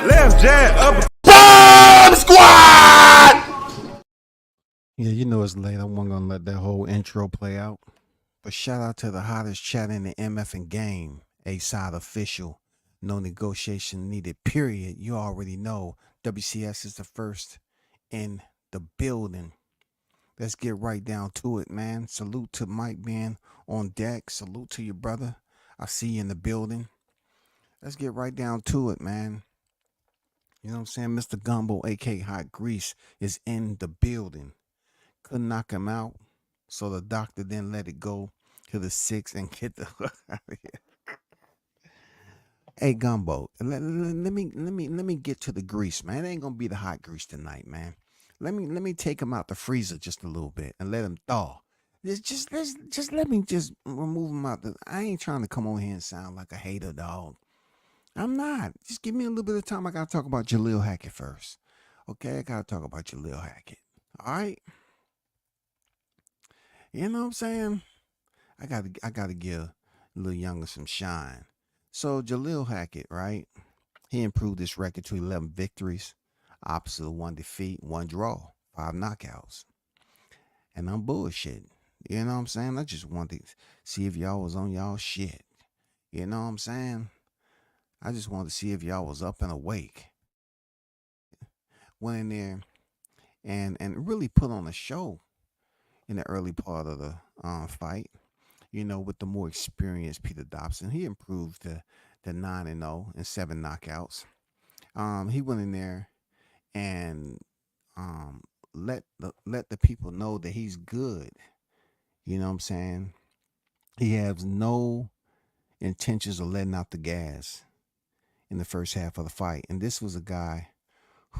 Left jab, up. Bomb Squad! Yeah, you know it's late. I wasn't gonna let that whole intro play out. But shout out to the hottest chat in the MF and game. A-side official. No negotiation needed, period. You already know. WCS is the first in the building. Let's get right down to it, man. Salute to Mike being on deck. Salute to your brother. I see you in the building. Let's get right down to it, man. You know what I'm saying? Mr. Gumbo, aka Hot Grease, is in the building. Couldn't knock him out. So the doctor then let it go to the 6 and get the fuck out of here. Hey Gumbo, let me get to the grease, man. It ain't gonna be the hot grease tonight, man. Let me take him out the freezer just a little bit and let him thaw. Just let me just remove him out. I ain't trying to come on here and sound like a hater, dog. I'm not. Just give me a little bit of time. I gotta talk about Jalil Hackett first. Okay, I gotta talk about Jalil Hackett. All right. You know what I'm saying? I gotta give little younger some shine. So Jalil Hackett, right? He improved his record to 11 victories, opposite of 1 defeat, 1 draw, 5 knockouts. And I'm bullshit. You know what I'm saying? I just wanted to see if y'all was on y'all shit. You know what I'm saying? I just wanted to see if y'all was up and awake. Went in there and really put on a show in the early part of the fight. You know, with the more experienced Peter Dobson, he improved the 9-0 and 7 knockouts. He went in there and let the people know that he's good. You know what I'm saying? He has no intentions of letting out the gas in the first half of the fight. And this was a guy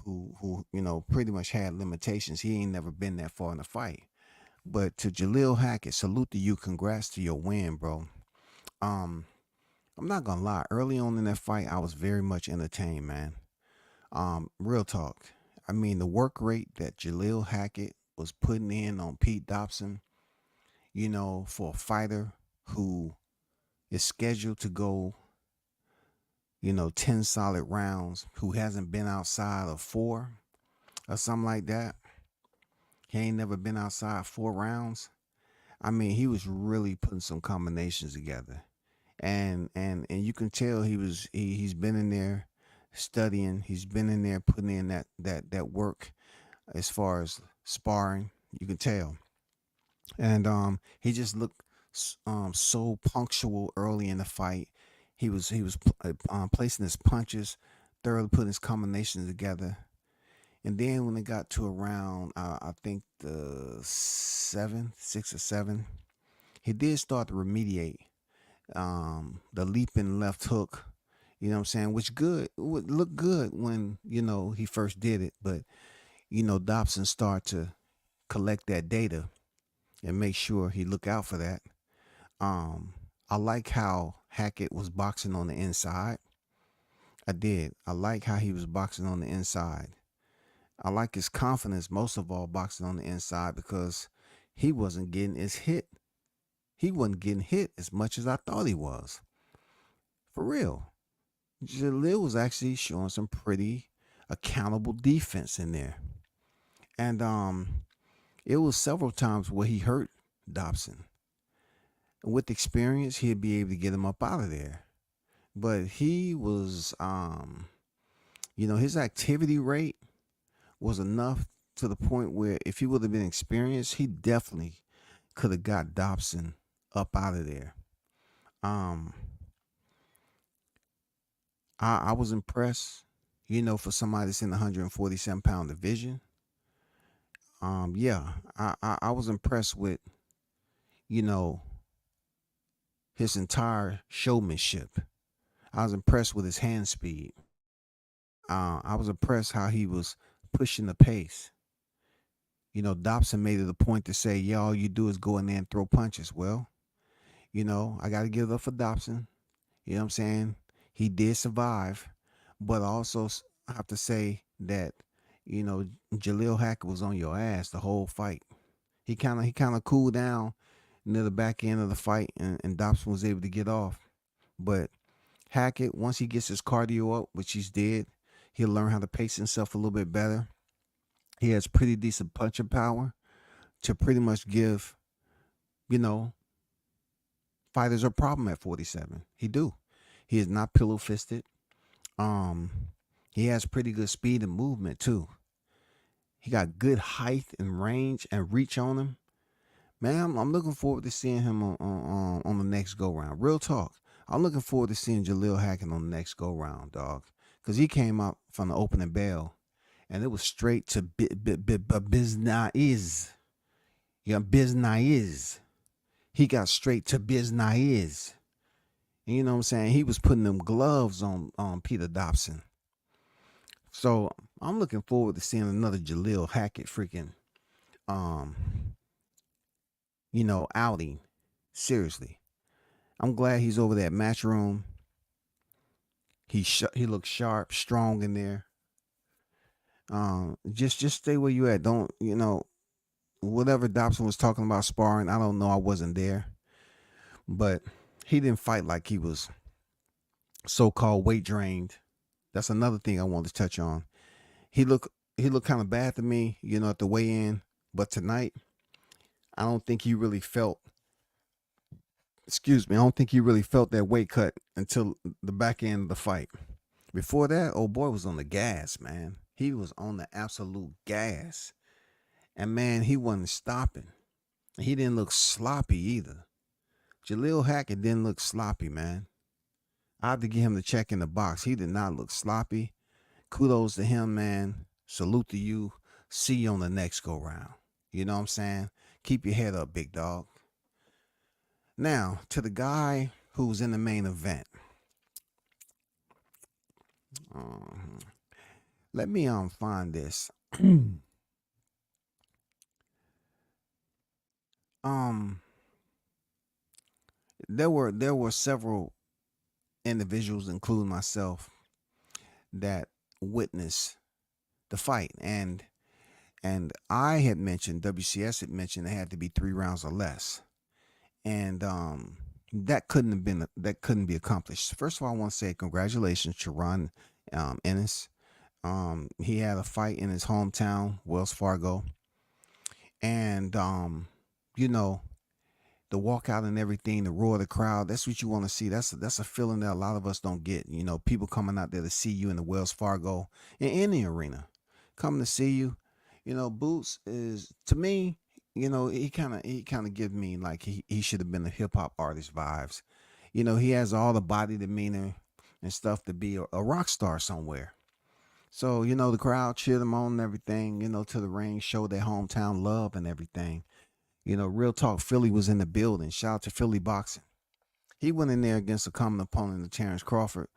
who pretty much had limitations. He ain't never been that far in the fight. But to Jalil Hackett, salute to you. Congrats to your win, bro. I'm not gonna lie. Early on in that fight, I was very much entertained, man. Real talk. I mean, the work rate that Jalil Hackett was putting in on Pete Dobson, for a fighter who is scheduled to go, 10 solid rounds, who hasn't been outside of 4 or something like that. He ain't never been outside 4 rounds. I mean, he was really putting some combinations together. And you can tell he's been in there studying. He's been in there putting in that work as far as sparring. You can tell. And he just looked so punctual early in the fight. He was placing his punches, thoroughly putting his combinations together. And then when it got to around, I think the 6 or 7, he did start to remediate the leaping left hook. You know what I'm saying? Which would look good when he first did it, but Dobson started to collect that data and make sure he look out for that. I like how Hackett was boxing on the inside. I did. I like how he was boxing on the inside. I like his confidence most of all boxing on the inside because he wasn't getting hit. He wasn't getting hit as much as I thought he was. For real. Jalil was actually showing some pretty accountable defense in there. And it was several times where he hurt Dobson. With experience, he'd be able to get him up out of there. But he was his activity rate was enough to the point where if he would have been experienced, he definitely could have got Dobson up out of there. I was impressed, for somebody that's in the 147-pound division. I was impressed with, his entire showmanship. I was impressed with his hand speed. I was impressed how he was pushing the pace. Dobson made it a point to say, yeah, all you do is go in there and throw punches. Well, I got to give it up for Dobson. You know what I'm saying? He did survive, but also I have to say that, Jalil Hackett was on your ass the whole fight. He kind of cooled down near the back end of the fight, and Dobson was able to get off. But Hackett, once he gets his cardio up, which he's did, He'll learn how to pace himself a little bit better. He has pretty decent punching power to pretty much give, you know, fighters a problem at 47. He do. He is not pillow fisted. Um, he has pretty good speed and movement too. He got good height and range and reach on him. Man, I'm looking forward to seeing him on the next go round. Real talk. I'm looking forward to seeing Jalil Hackett on the next go round, dog. Because he came out from the opening bell and it was straight to Biznaiz. Yeah, Biznaiz. He got straight to Biznaiz. And you know what I'm saying? He was putting them gloves on Peter Dobson. So I'm looking forward to seeing another Jalil Hackett freaking um, outing. Seriously. I'm glad he's over that match room. He looks sharp, strong in there. Just stay where you at. Don't whatever Dobson was talking about sparring. I don't know. I wasn't there, but he didn't fight like he was so-called weight drained. That's another thing I wanted to touch on. He looked kind of bad to me, at the weigh-in. But tonight, I don't think he really felt. Excuse me. I don't think he really felt that weight cut until the back end of the fight. Before that, old boy was on the gas, man. He was on the absolute gas. And man, he wasn't stopping. He didn't look sloppy either. Jalil Hackett didn't look sloppy, man. I had to give him the check in the box. He did not look sloppy. Kudos to him, man. Salute to you. See you on the next go round. You know what I'm saying? Keep your head up, big dog. Now, to the guy who was in the main event. Let me find this. There were several individuals, including myself, that witnessed the fight, and I had mentioned, WCS had mentioned, it had to be 3 rounds or less, and that couldn't be accomplished. First of all, I want to say congratulations to Ron Ennis. He had a fight in his hometown, Wells Fargo, and the walkout and everything, the roar of the crowd. That's what you want to see. That's a feeling that a lot of us don't get. People coming out there to see you in the Wells Fargo in any arena, coming to see you. Boots is, to me, he kind of give me like he should have been a hip hop artist vibes. He has all the body demeanor and stuff to be a rock star somewhere. So the crowd cheered him on and everything. To the ring, showed their hometown love and everything. Real talk, Philly was in the building. Shout out to Philly Boxing. He went in there against a common opponent of Terrence Crawford,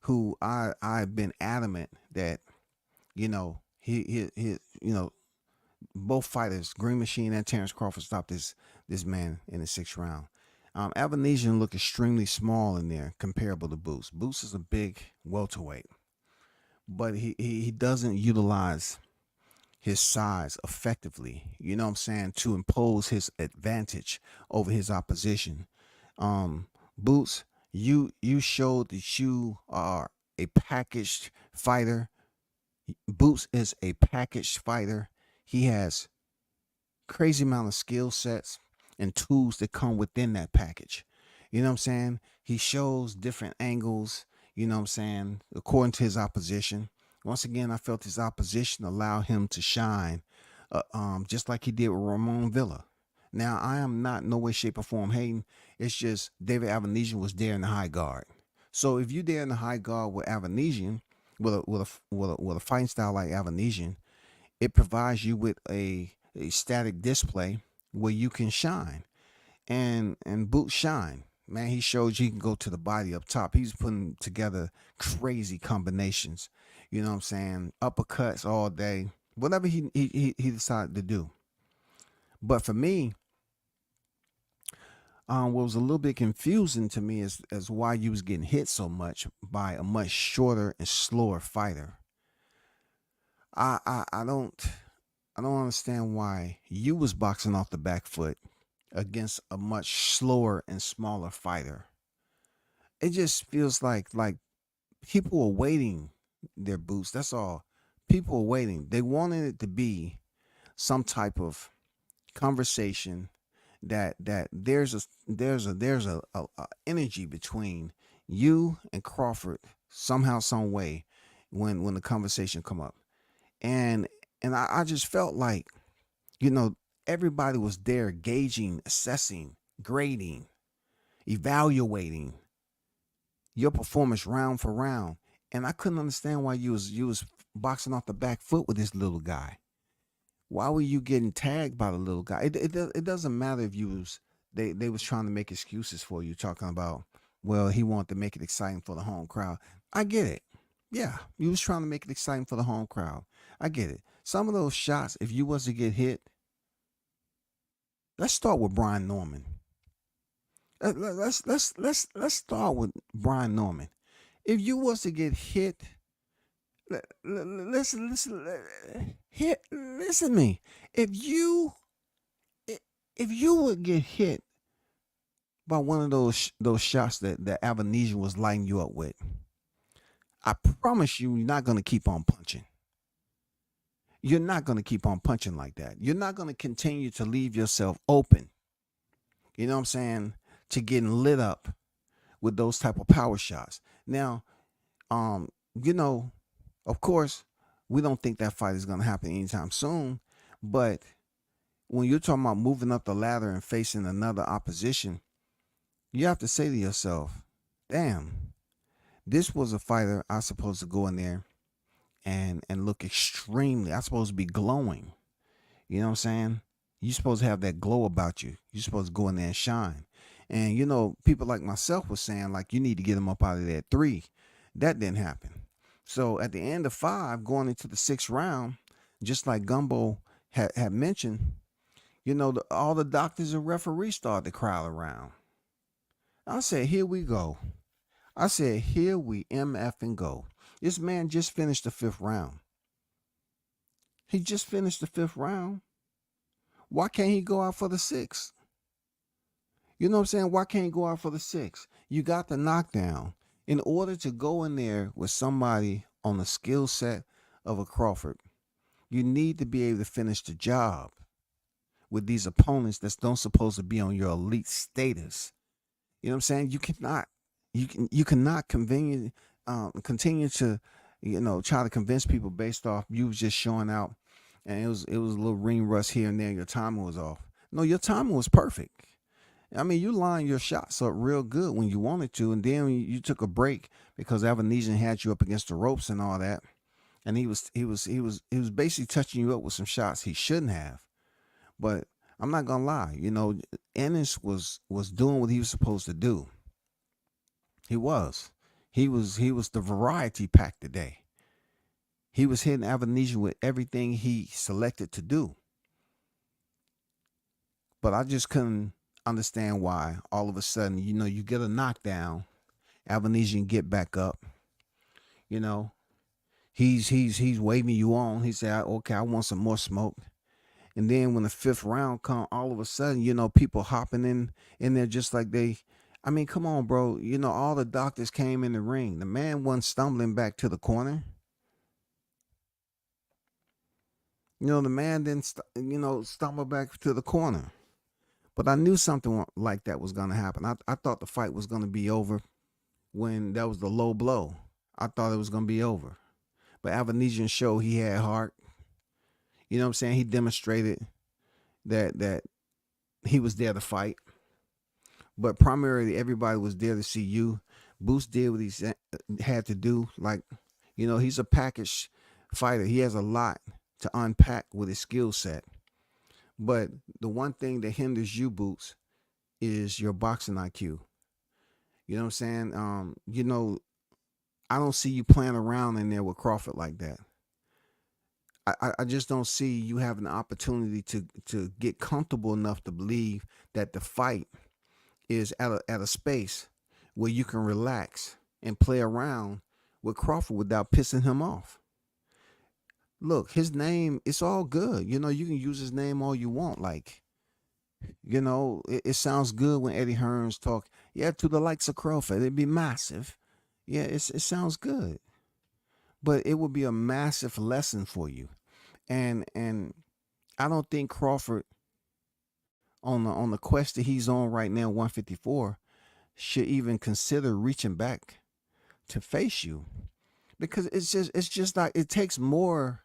who I've been adamant that, he both fighters, Green Machine and Terrence Crawford, stopped this man in the 6th round. Avanesian looked extremely small in there, comparable to Boots. Boots is a big welterweight, but he doesn't utilize his size effectively, to impose his advantage over his opposition. Boots, you showed that you are a packaged fighter. Boots is a packaged fighter. He has crazy amount of skill sets and tools that come within that package. You know what I'm saying? He shows different angles, according to his opposition. Once again, I felt his opposition allow him to shine, just like he did with Ramon Villa. Now, I am not no way, shape, or form hating. It's just David Avanesian was there in the high guard. So if you there in the high guard with Avanesian, with a fighting style like Avanesian, it provides you with a static display where you can shine. And Boots shine. Man, he showed you can go to the body up top. He's putting together crazy combinations. You know what I'm saying? Uppercuts all day. Whatever he decided to do. But for me, what was a little bit confusing to me is as why you was getting hit so much by a much shorter and slower fighter. I don't understand why you was boxing off the back foot against a much slower and smaller fighter. It just feels like people are waiting their boots. That's all. People were waiting. They wanted it to be some type of conversation that there's a energy between you and Crawford somehow, some way, when the conversation come up. And I just felt like, you know, everybody was there gauging, assessing, grading, evaluating your performance round for round. And I couldn't understand why you was boxing off the back foot with this little guy. Why were you getting tagged by the little guy? It doesn't matter if you was they was trying to make excuses for you, talking about, well, he wanted to make it exciting for the home crowd. I get it. Yeah, he was trying to make it exciting for the home crowd. I get it. Some of those shots, if you was to get hit, let's start with Brian Norman. Let's start with Brian Norman. If you was to get hit, listen to me. If you if you would get hit by one of those shots that Avanesian was lighting you up with, I promise you, you're not gonna keep on punching. You're not gonna keep on punching like that. You're not gonna continue to leave yourself open. You know what I'm saying? To getting lit up with those type of power shots. Now, um, you know, of course, we don't think that fight is gonna happen anytime soon, but when you're talking about moving up the ladder and facing another opposition, you have to say to yourself, damn, this was a fighter I supposed to go in there and look extremely, I supposed to be glowing. You know what I'm saying? You supposed to have that glow about you. You supposed to go in there and shine. And you know, people like myself was saying, like, you need to get him up out of that 3. That didn't happen. So at the end of 5, going into the 6th round, just like Gumbo had mentioned, you know, all the doctors and referees started to crowd around. I said, here we go. I said, here we MF and go. This man just finished the 5th round. He just finished the 5th round. Why can't he go out for the 6th? You know what I'm saying? Why can't he go out for the 6th? You got the knockdown. In order to go in there with somebody on the skill set of a Crawford, you need to be able to finish the job with these opponents that don't supposed to be on your elite status. You know what I'm saying? You cannot continue to, you know, try to convince people based off you was just showing out, and it was a little ring rust here and there. Your timing was off. No, your timing was perfect. I mean, you lined your shots up real good when you wanted to, and then you took a break because Avanesian had you up against the ropes and all that, and he was basically touching you up with some shots he shouldn't have. But I'm not gonna lie, you know, Ennis was doing what he was supposed to do. He was. He was the variety pack today. He was hitting Avanesian with everything he selected to do. But I just couldn't understand why all of a sudden, you know, you get a knockdown, Avanesian get back up, you know, he's waving you on. He said, okay, I want some more smoke. And then when the 5th round come, all of a sudden, you know, people hopping in there just like they. I mean, come on, bro. You know, all the doctors came in the ring. The man wasn't stumbling back to the corner. You know, the man didn't, stumble back to the corner. But I knew something like that was going to happen. I thought the fight was going to be over when that was the low blow. I thought it was going to be over. But Avanesian showed he had heart. You know what I'm saying? He demonstrated that he was there to fight. But primarily, everybody was there to see you. Boost did what he had to do. Like, you know, he's a package fighter. He has a lot to unpack with his skill set. But the one thing that hinders you, Boots, is your boxing IQ. You know what I'm saying? You know, I don't see you playing around in there with Crawford like that. I just don't see you having the opportunity to get comfortable enough to believe that the fight is at a space where you can relax and play around with Crawford without pissing him off. Look, his name, it's all good. You know, you can use his name all you want. Like, you know, it sounds good when Eddie Hearns talk, yeah, to the likes of Crawford, it'd be massive. Yeah, it sounds good. but it would be a massive lesson for you. And I don't think Crawford on the quest that he's on right now, 154, should even consider reaching back to face you, because it's just like it takes more.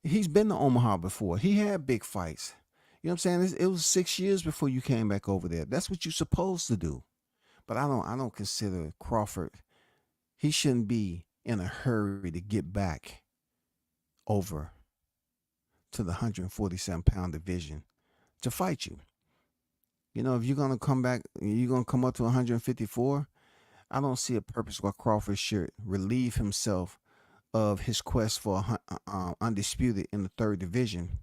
He's been to Omaha before. He had big fights. You know what I'm saying? It was 6 years before you came back over there. That's what you're supposed to do. But I don't consider Crawford. He shouldn't be in a hurry to get back over to the 147-pound division to fight you. If you're gonna come back, you're gonna come up to 154. I don't see a purpose why Crawford should relieve himself of his quest for undisputed in the third division.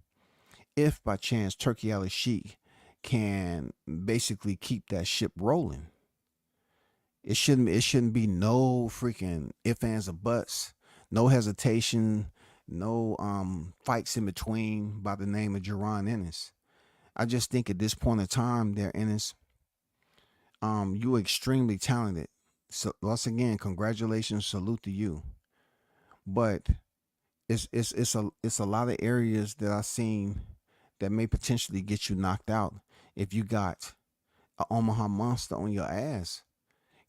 If by chance Turkey Ali Sheik can basically keep that ship rolling, it shouldn't be no freaking ifs, ands, or buts, no hesitation, no fights in between by the name of Jerron Ennis. I just think at this point in time, there, Ennis, you are extremely talented. So once again, congratulations, salute to you. But it's a lot of areas that I've seen that may potentially get you knocked out if you got a Omaha monster on your ass.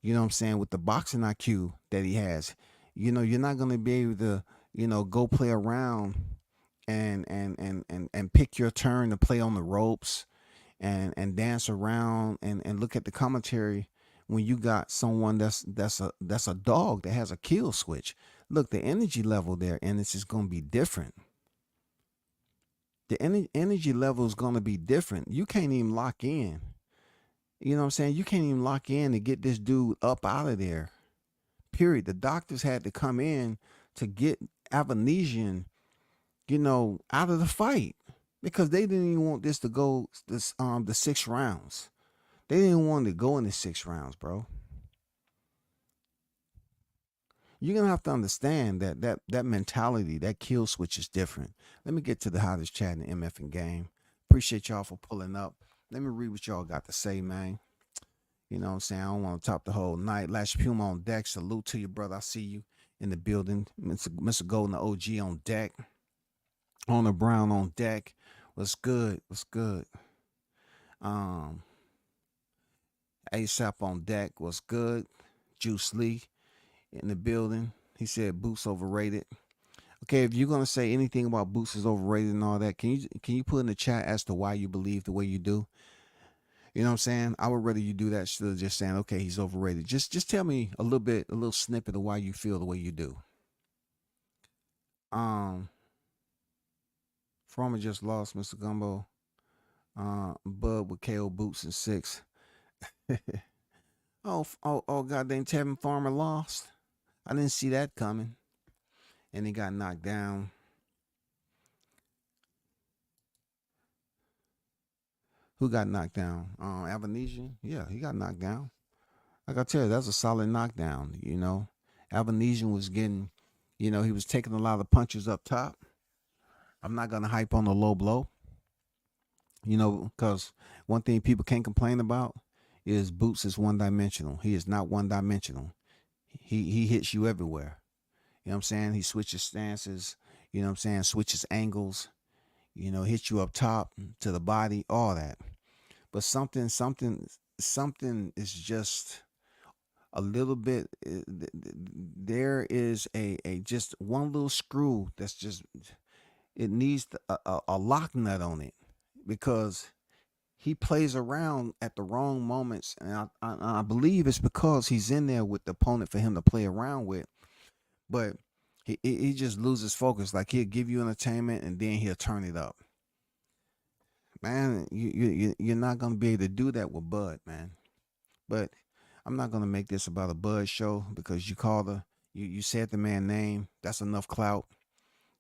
You know what I'm saying? With the boxing IQ that he has, you're not gonna be able to, go play around and pick your turn to play on the ropes and dance around and look at the commentary when you got someone that's a dog that has a kill switch. Look, the energy level there, and it's just gonna be different. The energy level is gonna be different. You can't even lock in. You know what I'm saying? You can't even lock in to get this dude up out of there. Period. The doctors had to come in to get Avanesian, out of the fight because they didn't even want this to go the 6 rounds. They didn't want to go in the 6 rounds, bro. You're gonna have to understand that mentality, that kill switch is different. Let me get to the hottest chat in the MF and game. Appreciate y'all for pulling up. Let me read what y'all got to say, man. You know what I'm saying? I don't want to top the whole night. Lash Puma on deck. Salute to you, brother. I see you in the building. Mr. Golden, the OG on deck. On the Brown on deck. What's good? What's good? Um, ASAP on deck. What's good? Juice Lee in the building. He said Boots overrated. Okay, if you're gonna say anything about Boots is overrated and all that, can you put in the chat as to why you believe the way you do? You know what I'm saying? I would rather you do that instead of just saying, okay, he's overrated. Just tell me a little bit, a little snippet of why you feel the way you do. Um, Farmer just lost, Mr. Gumbo. Bud with KO Boots and 6. Oh, goddamn, Tevin Farmer lost. I didn't see that coming. And he got knocked down. Who got knocked down? Avanesian? Yeah, he got knocked down. Like I tell you, that's a solid knockdown. Avanesian was getting, he was taking a lot of punches up top. I'm not gonna hype on the low blow, because one thing people can't complain about is Boots is one dimensional. He is not one dimensional. He hits you everywhere. You know what I'm saying? He switches stances, switches angles, hits you up top to the body, all that. But something is just a little bit. There is a just one little screw that's just it needs a lock nut on it because he plays around at the wrong moments, and I believe it's because he's in there with the opponent for him to play around with. But he just loses focus. Like he'll give you entertainment and then he'll turn it up. Man, you're not gonna be able to do that with Bud, man. But I'm not gonna make this about a Bud show because you said the man name. That's enough clout.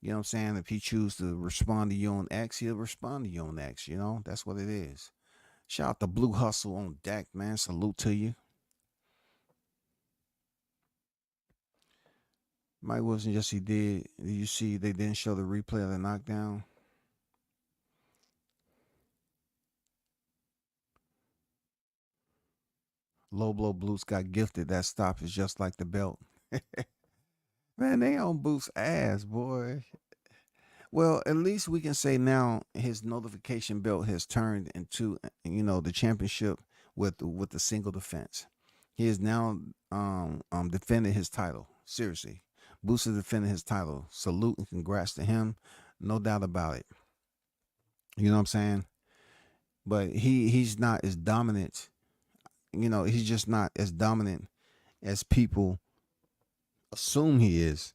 You know what I'm saying? If he chooses to respond to you on X, he'll respond to you on X. That's what it is. Shout out to Blue Hustle on deck, man. Salute to you. Mike Wilson, yes, he did. Did you see they didn't show the replay of the knockdown? Low blow Blues got gifted. That stop is just like the belt. Man, they on Booth's ass, boy. Well, at least we can say now his notification belt has turned into, the championship with the single defense. He is now defending his title. Seriously, Boots is defending his title. Salute and congrats to him, no doubt about it. You know what I'm saying? But he's not as dominant. He's just not as dominant as people assume he is.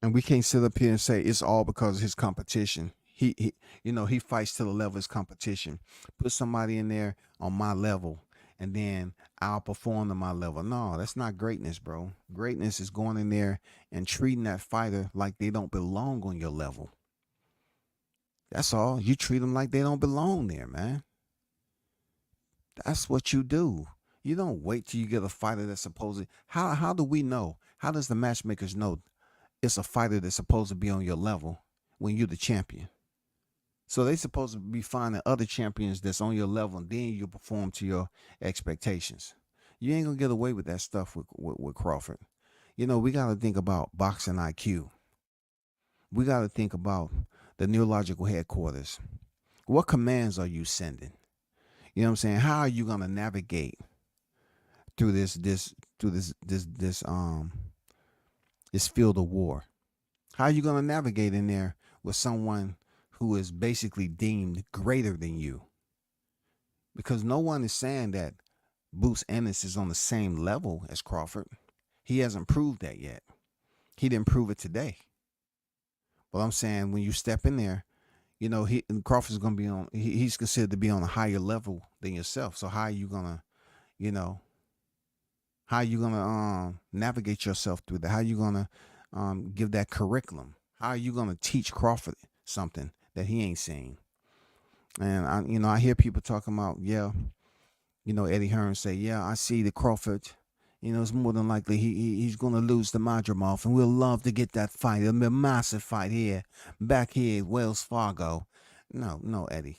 And we can't sit up here and say it's all because of his competition. He fights to the level of his competition. Put somebody in there on my level, and then I'll perform to my level. No, that's not greatness, bro. Greatness is going in there and treating that fighter like they don't belong on your level. That's all. You treat them like they don't belong there, man. That's what you do. You don't wait till you get a fighter that's supposed to. How do we know? How does the matchmakers know it's a fighter that's supposed to be on your level when you're the champion? So they supposed to be finding other champions that's on your level, and then you perform to your expectations. You ain't gonna get away with that stuff with Crawford. We got to think about boxing IQ. We got to think about the neurological headquarters. What commands are you sending? You know what I'm saying? How are you gonna navigate through this field of war? How are you gonna navigate in there with someone who is basically deemed greater than you? Because no one is saying that Boots Ennis is on the same level as Crawford. He hasn't proved that yet. He didn't prove it today. But I'm saying when you step in there, Crawford's gonna be on. He's considered to be on a higher level than yourself. So how are you gonna, you know, how are you gonna navigate yourself through that? How are you gonna give that curriculum? How are you gonna teach Crawford something that he ain't seen? And I hear people talking about, yeah, Eddie Hearn say, yeah, I see the Crawford. It's more than likely he's going to lose to Madrimov, and we'll love to get that fight. It'll be a massive fight here, back here at Wells Fargo. No, Eddie.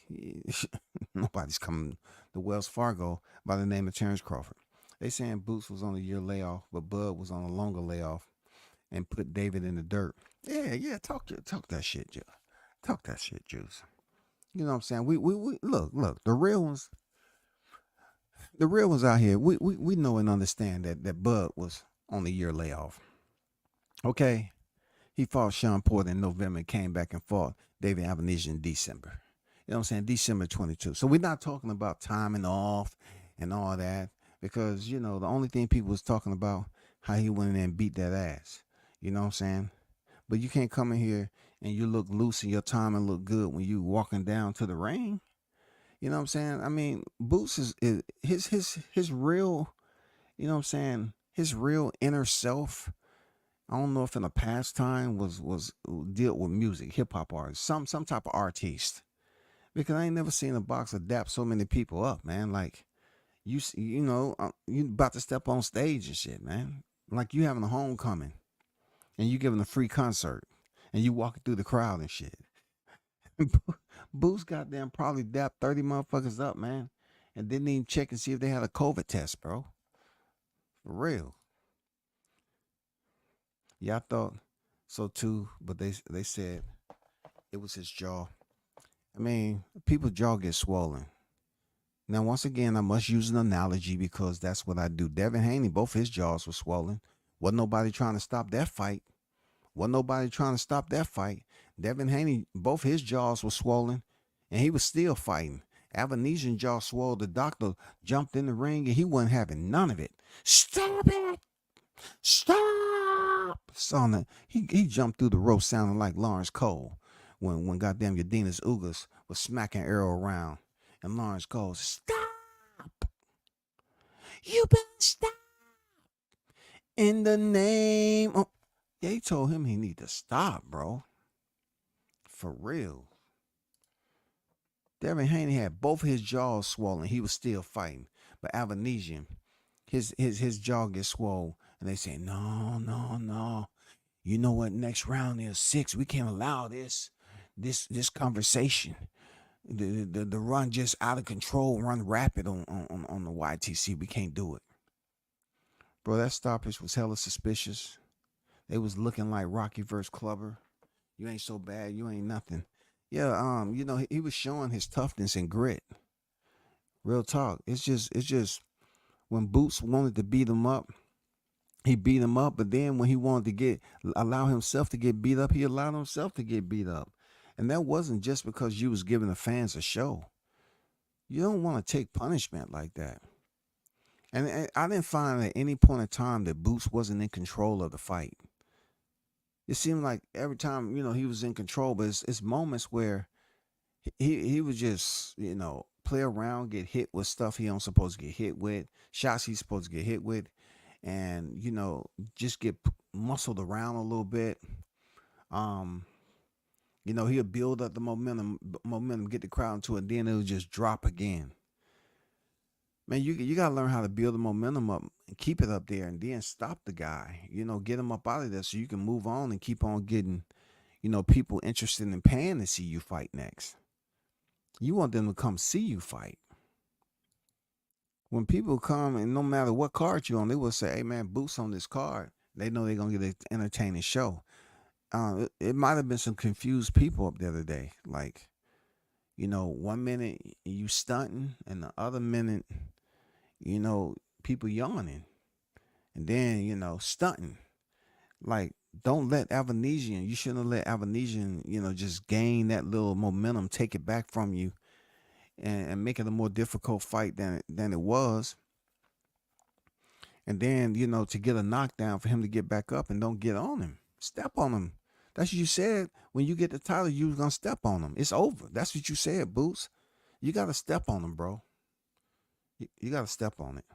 Nobody's coming to Wells Fargo by the name of Terrence Crawford. They saying Boots was on a year layoff, but Bud was on a longer layoff and put David in the dirt. Yeah, talk that shit, Juice. Talk that shit, Juice. You know what I'm saying? We look, the real ones out here, we know and understand that Bud was on a year layoff. Okay? He fought Sean Porter in November and came back and fought David Avenesian in December. You know what I'm saying? December 22. So we're not talking about timing off and all that because, the only thing people was talking about how he went in there and beat that ass. You know what I'm saying? But you can't come in here and you look loose and your timing look good when you walking down to the ring. You know what I'm saying? I mean, Boots is his real, you know what I'm saying? His real inner self. I don't know if in a past time was deal with music, hip hop artist, some type of artiste. Because I ain't never seen a boxer dap so many people up, man. Like you about to step on stage and shit, man. Like you having a homecoming, and you giving a free concert, and you walking through the crowd and shit. Boots goddamn probably dapped 30 motherfuckers up, man. And didn't even check and see if they had a COVID test, bro. For real. Yeah, I thought so too, but they said it was his jaw. I mean, people's jaw gets swollen. Now, once again, I must use an analogy because that's what I do. Devin Haney, both his jaws were swollen. Wasn't nobody trying to stop that fight. Wasn't nobody trying to stop that fight. Devin Haney, both his jaws were swollen, and he was still fighting. Avenesian jaw swole. The doctor jumped in the ring, and he wasn't having none of it. Stop it! Stop! Son, he jumped through the rope sounding like Lawrence Cole when goddamn Yadinas Ugas was smacking Arrow around. And Lawrence goes, stop! You better stop! In the name of... Yeah, he told him he need to stop, bro. For real. Devin Haney had both his jaws swollen. He was still fighting. But Avenesian, his jaw gets swollen. And they say, no. You know what? Next round is 6. We can't allow this conversation. The run just out of control, run rapid on the YTC. We can't do it. Bro, that stoppage was hella suspicious. They was looking like Rocky versus Clubber. You ain't so bad. You ain't nothing. Yeah. He was showing his toughness and grit. Real talk. It's just when Boots wanted to beat him up, he beat him up. But then when he wanted to allow himself to get beat up, he allowed himself to get beat up. And that wasn't just because you was giving the fans a show. You don't want to take punishment like that. And I didn't find at any point in time that Boots wasn't in control of the fight. It seemed like every time, he was in control, but it's moments where he would just, play around, get hit with stuff he don't supposed to get hit with, shots he's supposed to get hit with, and just get muscled around a little bit. Um, he'll build up the momentum, get the crowd into it, and then it'll just drop again. Man, you gotta learn how to build the momentum up and keep it up there, and then stop the guy. Get him up out of there so you can move on and keep on getting, people interested in paying to see you fight next. You want them to come see you fight. When people come, and no matter what card you're on, they will say, "Hey man, Boots on this card." They know they're gonna get an entertaining show. It might have been some confused people up there today. Like, 1 minute you stunting, and the other minute, people yawning, and then stunting. Like, don't let Avanesian. You shouldn't have let Avanesian, just gain that little momentum, take it back from you, and make it a more difficult fight than it was. And then, to get a knockdown for him to get back up, and don't get on him. Step on him. That's what you said when you get the title. You was gonna step on him. It's over. That's what you said, Boots. You gotta step on him, bro. You gotta step on it.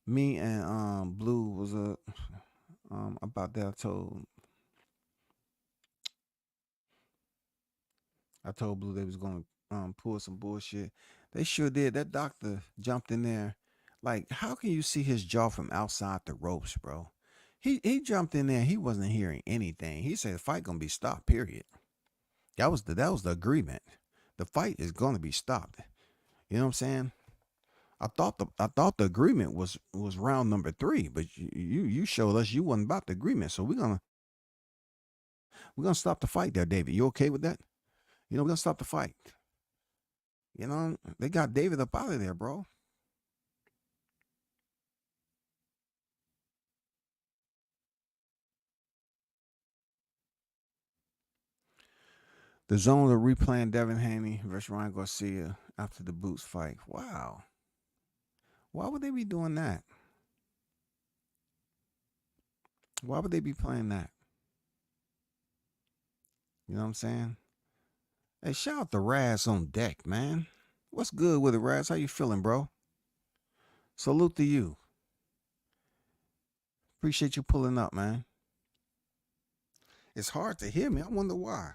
Me and Blue was about that. I told Blue they was gonna pull some bullshit. They sure did. That doctor jumped in there. Like, how can you see his jaw from outside the ropes, bro? He jumped in there. He wasn't hearing anything. He said the fight gonna be stopped. Period. That was the agreement. The fight is gonna be stopped. You know what I'm saying? I thought the agreement was round number 3, but you showed us you wasn't about the agreement. So we're gonna stop the fight there, David. You okay with that? We're gonna stop the fight. They got David up out of there, bro. The zone are replaying Devin Haney versus Ryan Garcia after the Boots fight. Wow. Why would they be doing that? Why would they be playing that? You know what I'm saying? Hey, shout out to Raz on deck, man. What's good with it, Raz? How you feeling, bro? Salute to you. Appreciate you pulling up, man. It's hard to hear me. I wonder why.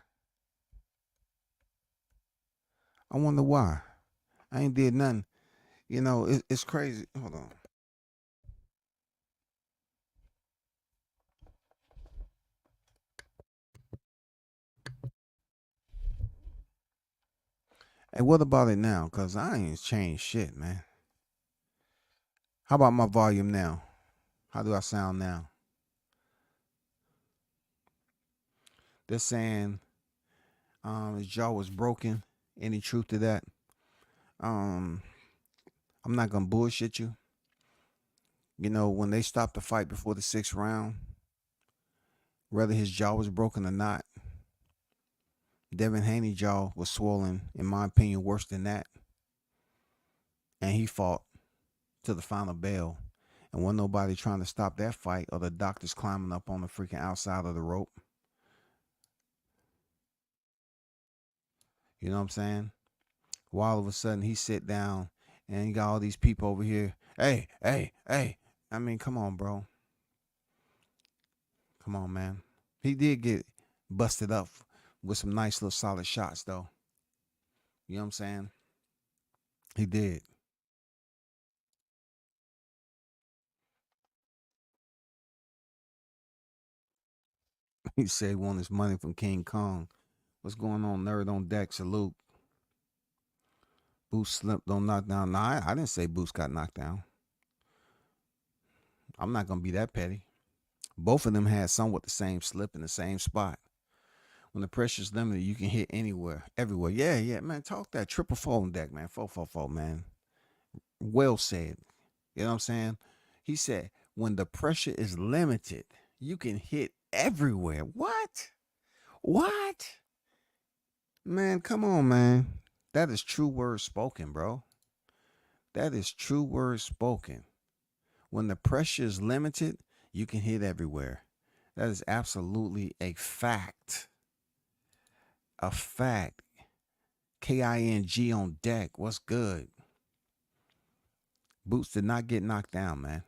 I wonder why. I ain't did nothing. It's crazy. Hold on. Hey, what about it now? Cause I ain't changed shit, man. How about my volume now? How do I sound now? They're saying his jaw was broken. Any truth to that? Um, I'm not gonna bullshit you. When they stopped the fight before the 6th round, whether his jaw was broken or not, Devin Haney's jaw was swollen, in my opinion, worse than that. And he fought to the final bell. And wasn't nobody trying to stop that fight, or the doctors climbing up on the freaking outside of the rope. You know what I'm saying? While all of a sudden he sit down and you got all these people over here. Hey, hey, hey. I mean, come on, bro. Come on, man. He did get busted up with some nice little solid shots, though. You know what I'm saying? He did. He said he won his money from King Kong. What's going on, nerd on deck? Salute. Boost slipped, don't knock down. Nah, I didn't say Boost got knocked down. I'm not gonna be that petty. Both of them had somewhat the same slip in the same spot. When the pressure's limited, you can hit anywhere, everywhere. Yeah, yeah, man. Talk that triple folding deck, man. 444, man. Well said. You know what I'm saying? He said, when the pressure is limited, you can hit everywhere. What? What? Man, come on, man. That is true words spoken, bro. That is true words spoken. When the pressure is limited, you can hit everywhere. That is absolutely a fact. A fact. KING on deck. What's good? Boots did not get knocked down, man.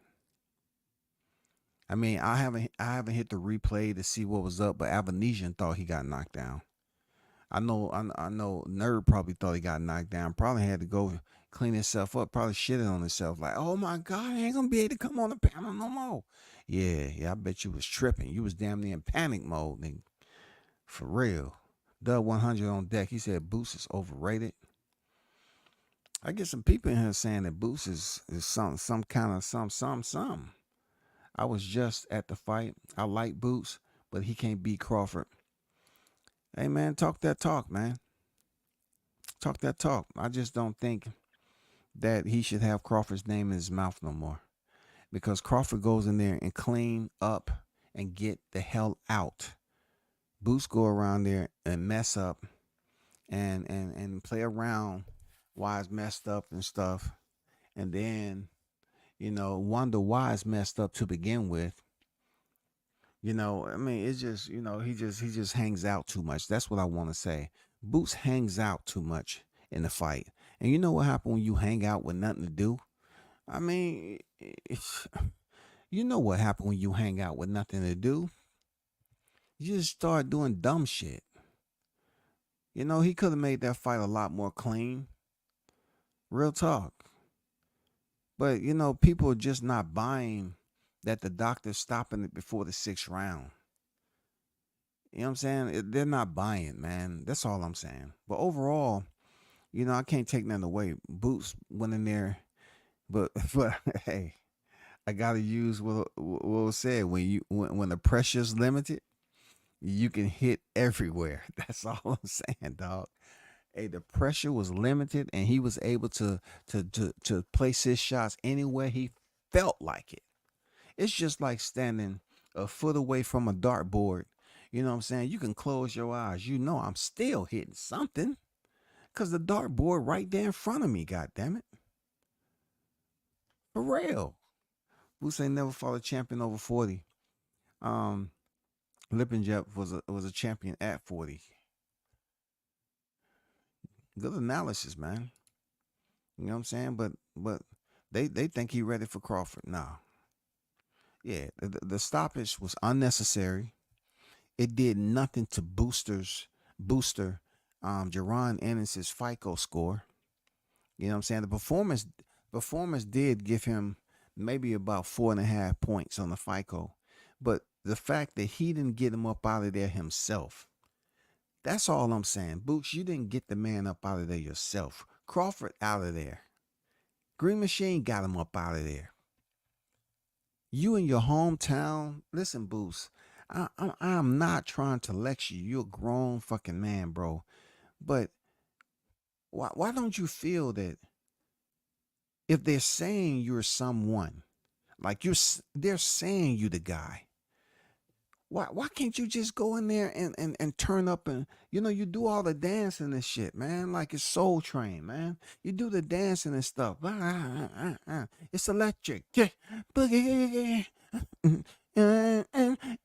I mean, I haven't hit the replay to see what was up, but Avanesian thought he got knocked down. I know Nerd probably thought he got knocked down. Probably had to go clean himself up, probably shitted on himself, like, oh my God, I ain't gonna be able to come on the panel no more. Yeah, I bet you was tripping. You was damn near in panic mode, nigga. For real. Dub 100 on deck. He said Boost is overrated. I get some people in here saying that Boost is some kind of some. I was just at the fight. I like Boots, but he can't beat Crawford. Hey man, talk that talk, man. Talk that talk. I just don't think that he should have Crawford's name in his mouth no more. Because Crawford goes in there and clean up and get the hell out. Boots go around there and mess up and play around why it's messed up and stuff. And then, wonder why it's messed up to begin with. I mean, it's just, he just hangs out too much. That's what I want to say. Boots hangs out too much in the fight. And you know what happens when you hang out with nothing to do? I mean, you know what happens when you hang out with nothing to do? You just start doing dumb shit. He could have made that fight a lot more clean. Real talk. But, people are just not buying that the doctor's stopping it before the sixth round. You know what I'm saying? They're not buying, man. That's all I'm saying. But overall, I can't take nothing away. Boots went in there, but hey, I gotta use what was said. When the pressure's limited, you can hit everywhere. That's all I'm saying, dog. Hey, the pressure was limited, and he was able to place his shots anywhere he felt like it. It's just like standing a foot away from a dartboard. You know what I'm saying? You can close your eyes. I'm still hitting something. Cause the dartboard right there in front of me, god damn it. For real. Boots ain't never fought a champion over 40. Um Lipinjep was a champion at 40. Good analysis, man. You know what I'm saying? But they think he ready for Crawford. Nah. Yeah, the stoppage was unnecessary. It did nothing to booster Jerron Ennis's FICO score. You know what I'm saying? The performance did give him maybe about 4.5 points on the FICO. But the fact that he didn't get him up out of there himself, that's all I'm saying. Boots, you didn't get the man up out of there yourself. Crawford out of there. Green Machine got him up out of there. You in your hometown, listen, Boots, I'm not trying to lecture you. You're a grown fucking man, bro. But why don't you feel that if they're saying you're someone, like they're saying you the guy, why can't you just go in there and turn up and you do all the dancing and shit, man, like it's Soul Train, man. You do the dancing and stuff. It's electric. Yeah. Boogie.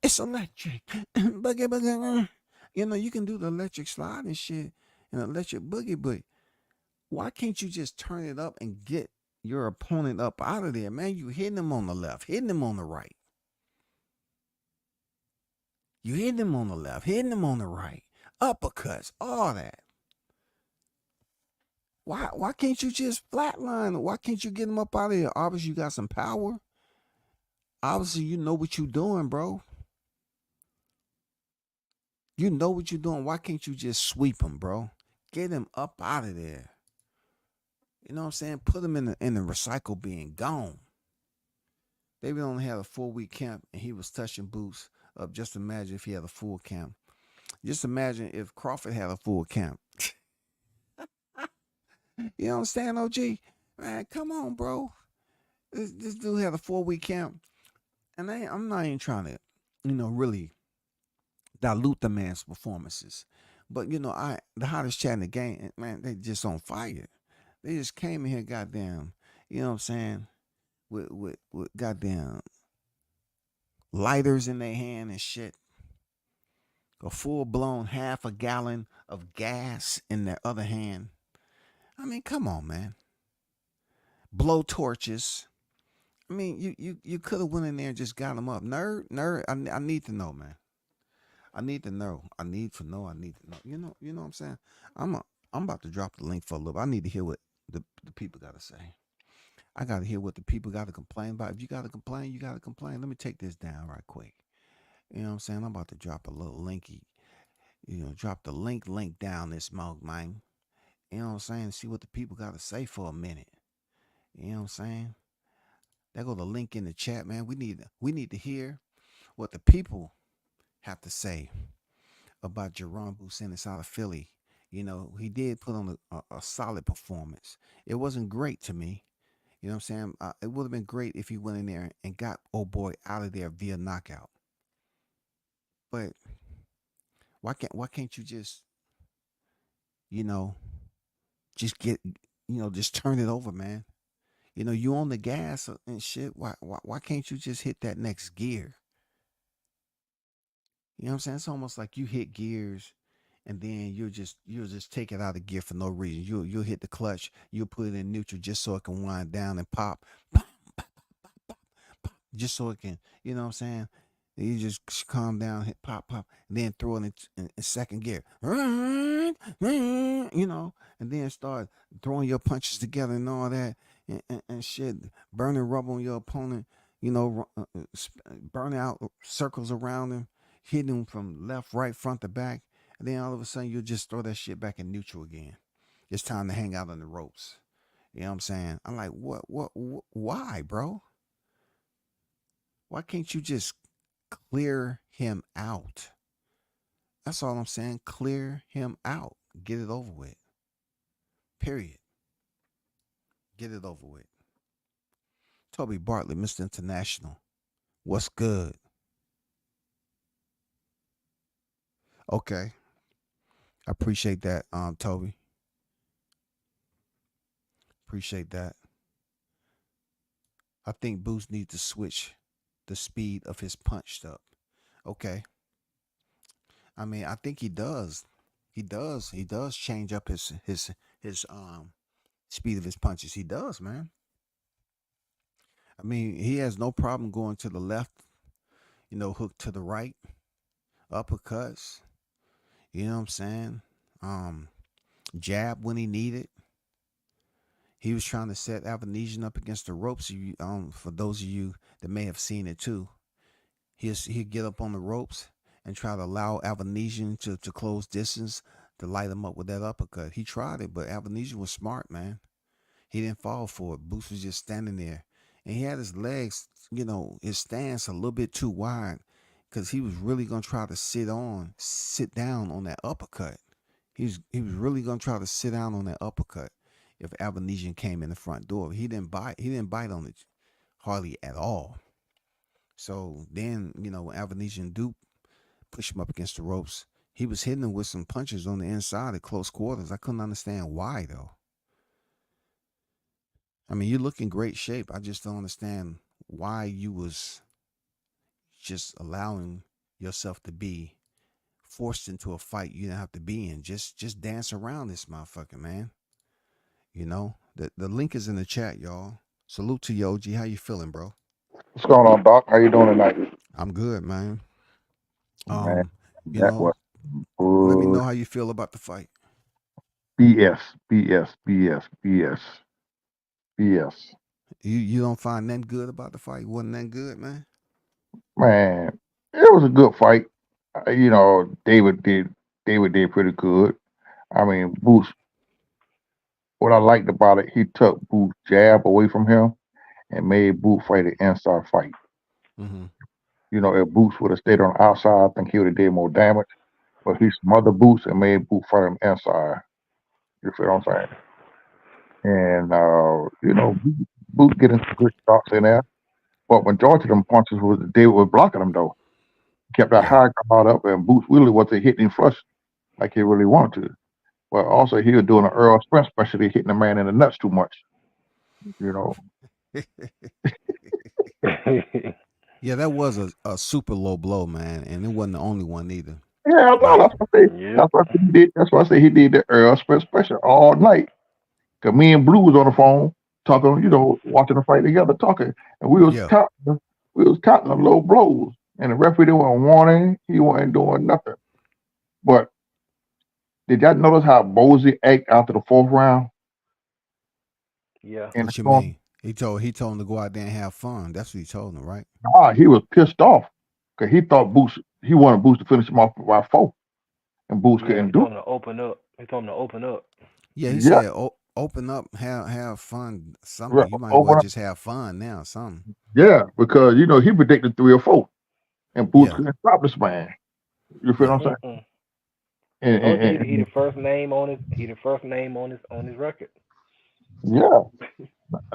It's electric. Boogie boogie. You can do the electric slide and shit and electric boogie, but why can't you just turn it up and get your opponent up out of there, man? You hitting him on the left, hitting him on the right. You hitting him on the left, hitting him on the right. Uppercuts, all that. Why can't you just flatline? Why can't you get him up out of there? Obviously, you got some power. Obviously, you know what you're doing, bro. You know what you're doing. Why can't you just sweep him, bro? Get him up out of there. You know what I'm saying? Put him in the recycle bin, gone. David only had a 4 week camp and he was touching boots up. Just imagine if he had a full camp. Just imagine if Crawford had a full camp. You understand, OG? Man, come on, bro. This dude had a 4 week camp. And I'm not even trying to, really dilute the man's performances. But the hottest chat in the game, man, they just on fire. They just came in here, goddamn, you know what I'm saying, with goddamn lighters in their hand and shit. A full blown half a gallon of gas in their other hand. I mean, come on, man. Blow torches. I mean, you could have went in there and just got them up. Nerd. I need to know, man. I need to know. I need to know. I need to know. You know what I'm saying? I'm about to drop the link for a little bit. I need to hear what the people got to say. I got to hear what the people got to complain about. If you got to complain, you got to complain. Let me take this down right quick. You know what I'm saying? I'm about to drop a little linky. Drop the link down this mug, man. You know what I'm saying? See what the people got to say for a minute. You know what I'm saying? There go the link in the chat, man. We need to hear what the people have to say about Jerome Ennis out of Philly. He did put on a solid performance. It wasn't great to me. You know what I'm saying? It would have been great if he went in there and got old boy out of there via knockout. But why can't you just you know just get just turn it over, man? You on the gas and shit. Why can't you just hit that next gear? You know what I'm saying? It's almost like you hit gears and then you'll just take it out of gear for no reason. You'll hit the clutch, you'll put it in neutral just so it can wind down and pop. Just so it can, you know what I'm saying? You just calm down, hit pop, pop, and then throw it in second gear. And then start throwing your punches together and all that and shit, burning rubber on your opponent, burning out circles around him, hitting him from left, right, front to back. And then all of a sudden, you'll just throw that shit back in neutral again. It's time to hang out on the ropes. You know what I'm saying? I'm like, why, bro? Why can't you just clear him out? That's all I'm saying. Clear him out. Get it over with. Period. Get it over with. Toby Bartlett, Mr. International. What's good? Okay. I appreciate that, Toby. Appreciate that. I think Boost needs to switch the speed of his punch up. Okay. I mean, I think he does. He does. He does change up his speed of his punches. He does, man. I mean, he has no problem going to the left, hook to the right, uppercuts. You know what I'm saying? Um, Jab when he needed. He was trying to set Avanesian up against the ropes. For those of you that may have seen it too, he'd get up on the ropes and try to allow Avanesian to close distance to light him up with that uppercut. He tried it, but Avanesian was smart, man. He didn't fall for it. Boots was just standing there. And he had his legs, his stance a little bit too wide because he was really going to try to sit down on that uppercut. He was really going to try to sit down on that uppercut if Avanesian came in the front door. He didn't bite. He didn't bite on it hardly at all. So then, when Avanesian Duke pushed him up against the ropes, he was hitting him with some punches on the inside at close quarters. I couldn't understand why, though. I mean, you look in great shape. I just don't understand why you was just allowing yourself to be forced into a fight you didn't have to be in. Just dance around this motherfucker, man. The link is in the chat, y'all. Salute to you, OG. How you feeling, bro? What's going on, Doc? How you doing tonight? I'm good, man. Man, Um, you that know, was let me know good. how you feel about the fight. BS, BS, BS, BS, BS. You don't find nothing good about the fight? Wasn't that good, man? Man, it was a good fight. You know, David did pretty good. I mean, Boots. What I liked about it, he took Boots' jab away from him, and made Boots fight an inside fight. Mm-hmm. If Boots would have stayed on the outside, I think he would have did more damage. But he smothered Boots and made Boots fight him inside. You feel what I'm saying? And Boots getting some good shots in there. But majority of them punches was David was blocking them though. Kept that Yeah. high guard up, and Boots really wasn't hitting him flush like he really wanted to. But also he was doing an Earl Spence, especially hitting the man in the nuts too much. You know. Yeah, that was a super low blow, man, and it wasn't the only one either. Yeah, I know. Like, That's what I say. Yep. That's what he did. That's why I say he did the Earl Spence special all night. Cause me and Blue was on the phone talking, watching the fight together, talking, and yeah, we was counting the low blows, and the referee didn't want warning. He wasn't doing nothing. But did y'all notice how Bozy acted after the fourth round Yeah. in the what you storm? mean? He told him to go out there and have fun. That's what he told him, right? He was pissed off because he wanted Boost to finish him off by four, and Boost Yeah. He couldn't do told him to open up. He told him to open up. Yeah, he it. Yeah, said, open up, have fun. right. Something you might well Over, just have fun now. Something. yeah, because he predicted 3 or 4, and Boost Yeah, couldn't stop this man. You feel what yeah, I'm saying? Mm-mm. And, Told you and, he and, the first name on his record. yeah,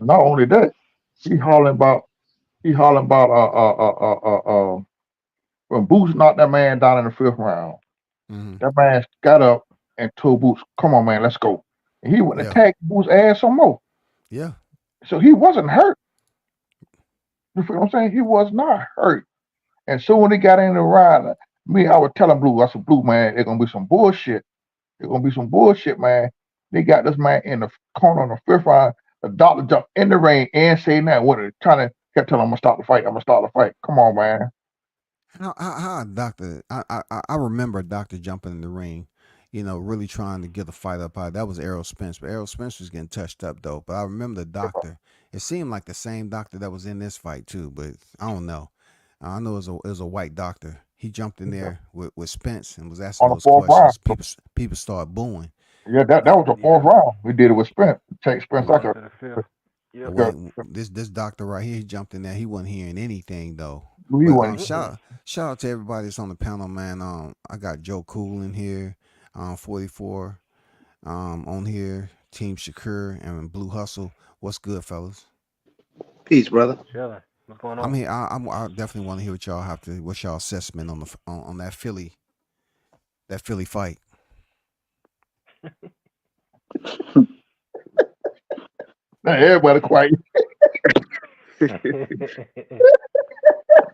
not only that, he hollering about he hollering about when Boots knocked that man down in the fifth round. hmm, That man got up and told Boots, "Come on, man, let's go." And he went and yeah, attacked Boots' ass some more. yeah, So he wasn't hurt. You feel what I'm saying? He was not hurt. And so when he got in the ride, I was telling Blue, I said, Blue, man, it's gonna be some bullshit. It's gonna be some bullshit, man. They got this man in the corner on the fifth round. The doctor jumped in the ring and said that what trying to kept telling him, I'm gonna stop the fight. I'm gonna start the fight. Come on, man. how a doctor? I remember a doctor jumping in the ring, really trying to get the fight up high. That was Errol Spence, but Errol Spence was getting touched up though. But I remember the doctor. It seemed like the same doctor that was in this fight too, but I don't know. I know it was a white doctor. He jumped in there with Spence and was asking On the those fourth round. questions. People started booing. Yeah, that But was the fourth Yeah. round. We did it with Spence. Take We Spence going out to the fifth. but Yep. when this doctor right here, he jumped in there. He wasn't hearing anything though. He But wasn't. Mm-mm. shout out to everybody that's on the panel, man. I got Joe Cool in here, 44, on here, Team Shakur and Blue Hustle. What's good, fellas? Peace, brother. Chilling. What's going I'm on? here. I definitely want to hear what's y'all assessment on that Philly fight. Everybody quiet.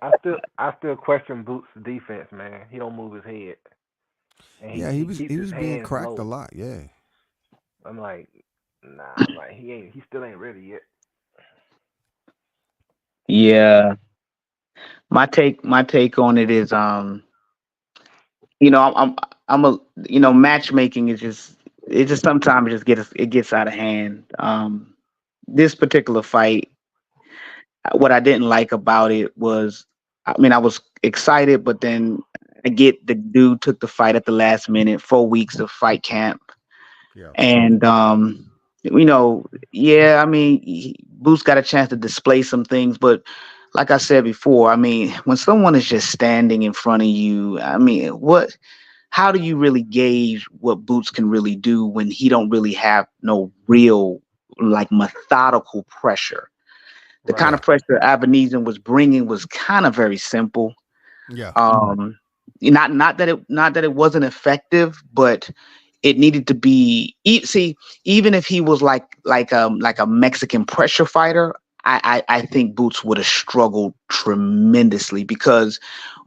I still question Boots' defense, man. He don't move his head, and he Yeah, he he was keeps he his was being hands cracked a low. lot. Yeah, I'm like, nah. I'm like, he still ain't ready yet. Yeah, my take on it is you know, I'm a matchmaking is just sometimes it gets out of hand. This particular fight, what I didn't like about it was, I mean, I was excited, but then I get the dude took the fight at the last minute, 4 weeks of fight camp, yeah, and yeah, I mean, Boots got a chance to display some things, but like I said before, I mean, when someone is just standing in front of you, I mean, how do you really gauge what Boots can really do when he don't really have no real like methodical pressure? The kind Right. of yeah, pressure Abenizin was bringing was kind of very simple. yeah, Um, not that it wasn't effective, but it needed to be. See, even if he was like a Mexican pressure fighter, I think Boots would have struggled tremendously because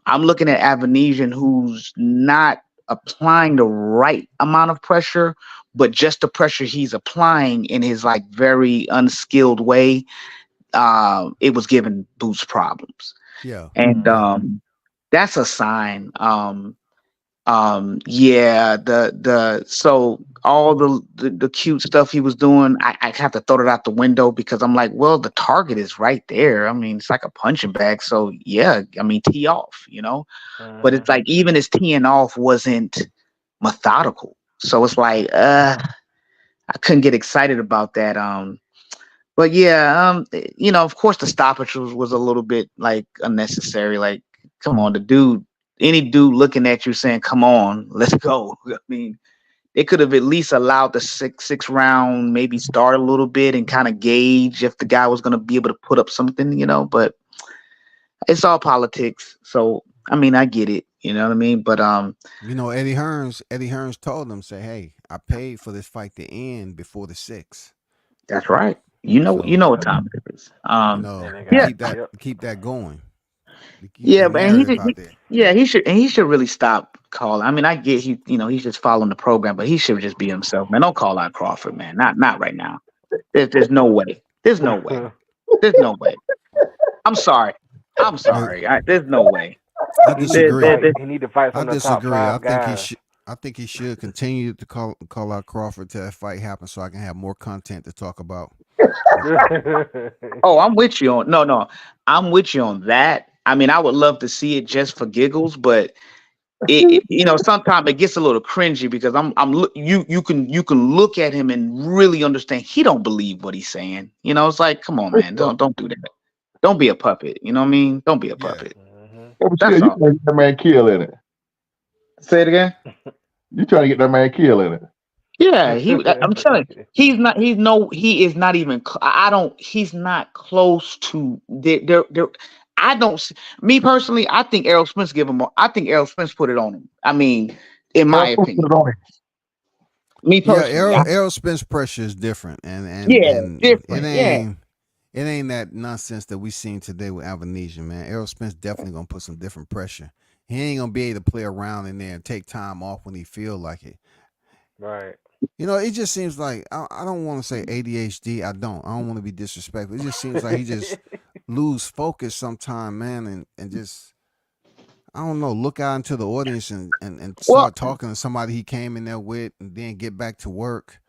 I'm looking at Avenesian who's not applying the right amount of pressure, but just the pressure he's applying in his like very unskilled way, it was giving Boots problems. yeah, And yeah, that's a sign. Yeah, the so all the cute stuff he was doing, I have to throw it out the window because I'm like, well, the target is right there. I mean, it's like a punching bag. So yeah, I mean, tee off. But Mhm. it's like even his teeing off wasn't methodical. So it's like, I couldn't get excited about that. But yeah, of course the stoppage was a little bit like unnecessary. Like, come on, any dude looking at you saying, "Come on, let's go." I mean, they could have at least allowed the six round maybe start a little bit and kind of gauge if the guy was going to be able to put up something, But it's all politics, so I mean, I get it, you know what I mean. But Eddie Hearns told them, say, hey, I paid for this fight to end before the 6. that's right. You So, know what time it is. And they Yeah, got keep that going. Keep yeah, that but and narrative out there. he should really stop calling. I mean, I get he's just following the program, but he should just be himself, man. Don't call out Crawford, man. Not right now. There's no way. There's no way. There's no way. I'm sorry. I, There's no way. I disagree. he need to fight I some of the top disagree. I 5 think he guys. should. I think he should continue to call out Crawford till that fight happens, so I can have more content to talk about. Oh, I'm with you on no. I'm with you on that. I mean, I would love to see it just for giggles, but sometimes it gets a little cringy because you can look at him and really understand he don't believe what he's saying. It's like, come on, man, don't do that. Don't be a puppet. You know what I mean? Don't be a puppet. That's you all. trying to get that man killed in it. Say it again. You trying to get that man killed in it. Yeah, I'm telling you, he's not even. He's not close to. I don't. Me personally, I think Errol Spence I think Errol Spence put it on him. I mean, in my opinion. Me personally, Errol Spence pressure is different, and different. It ain't that nonsense that we seen today with Albanese, man. Errol Spence definitely gonna put some different pressure. He ain't gonna be able to play around in there and take time off when he feel like it. Right. It just seems like I don't want to say ADHD. I don't want to be disrespectful. It just seems like he just lose focus sometime, man, and just I don't know, look out into the audience and start talking to somebody he came in there with, and then get back to work.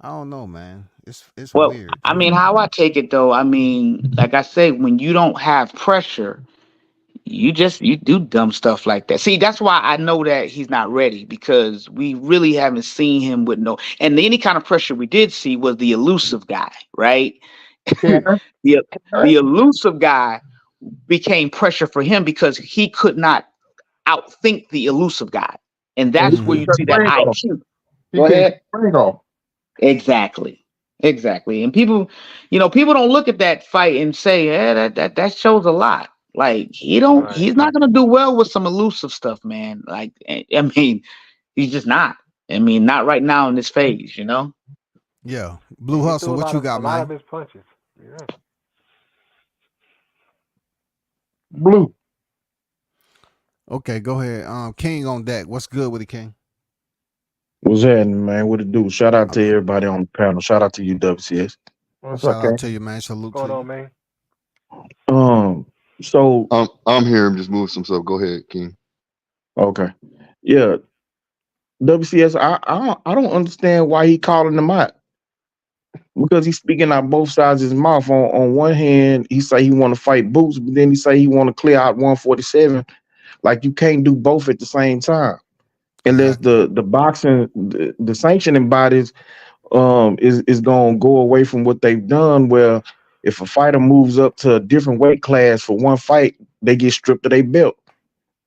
I don't know, man. It's weird. I mean, how I take it though, I mean, like I say, when you don't have pressure, you do dumb stuff like that. See, that's why I know that he's not ready because we really haven't seen him with and any kind of pressure we did see was the elusive guy, right? the elusive guy became pressure for him because he could not outthink the elusive guy. And that's where you see that IQ. Go ahead. Exactly. And people don't look at that fight and say, yeah, that shows a lot. Like he's not gonna do well with some elusive stuff, man. Like I mean, he's just not. I mean, not right now in this phase, Yeah. Blue Hustle, what you got, man? A lot of his punches. Yeah. Blue. Okay, go ahead. King on deck. What's good with the King? What's happening, man? What it do? Shout out to everybody on the panel. Shout out to you, WCS. Shout out to you, man. Salute to you. What's going on, man? So I'm here. I'm just moving some stuff. Go ahead, King. Okay. Yeah. WCS, I don't understand why he calling them out. Because he's speaking out both sides of his mouth. On one hand, he say he want to fight Boots, but then he say he want to clear out 147. Like you can't do both at the same time. Unless the boxing, the sanctioning bodies is going to go away from what they've done, where if a fighter moves up to a different weight class for one fight, they get stripped of their belt.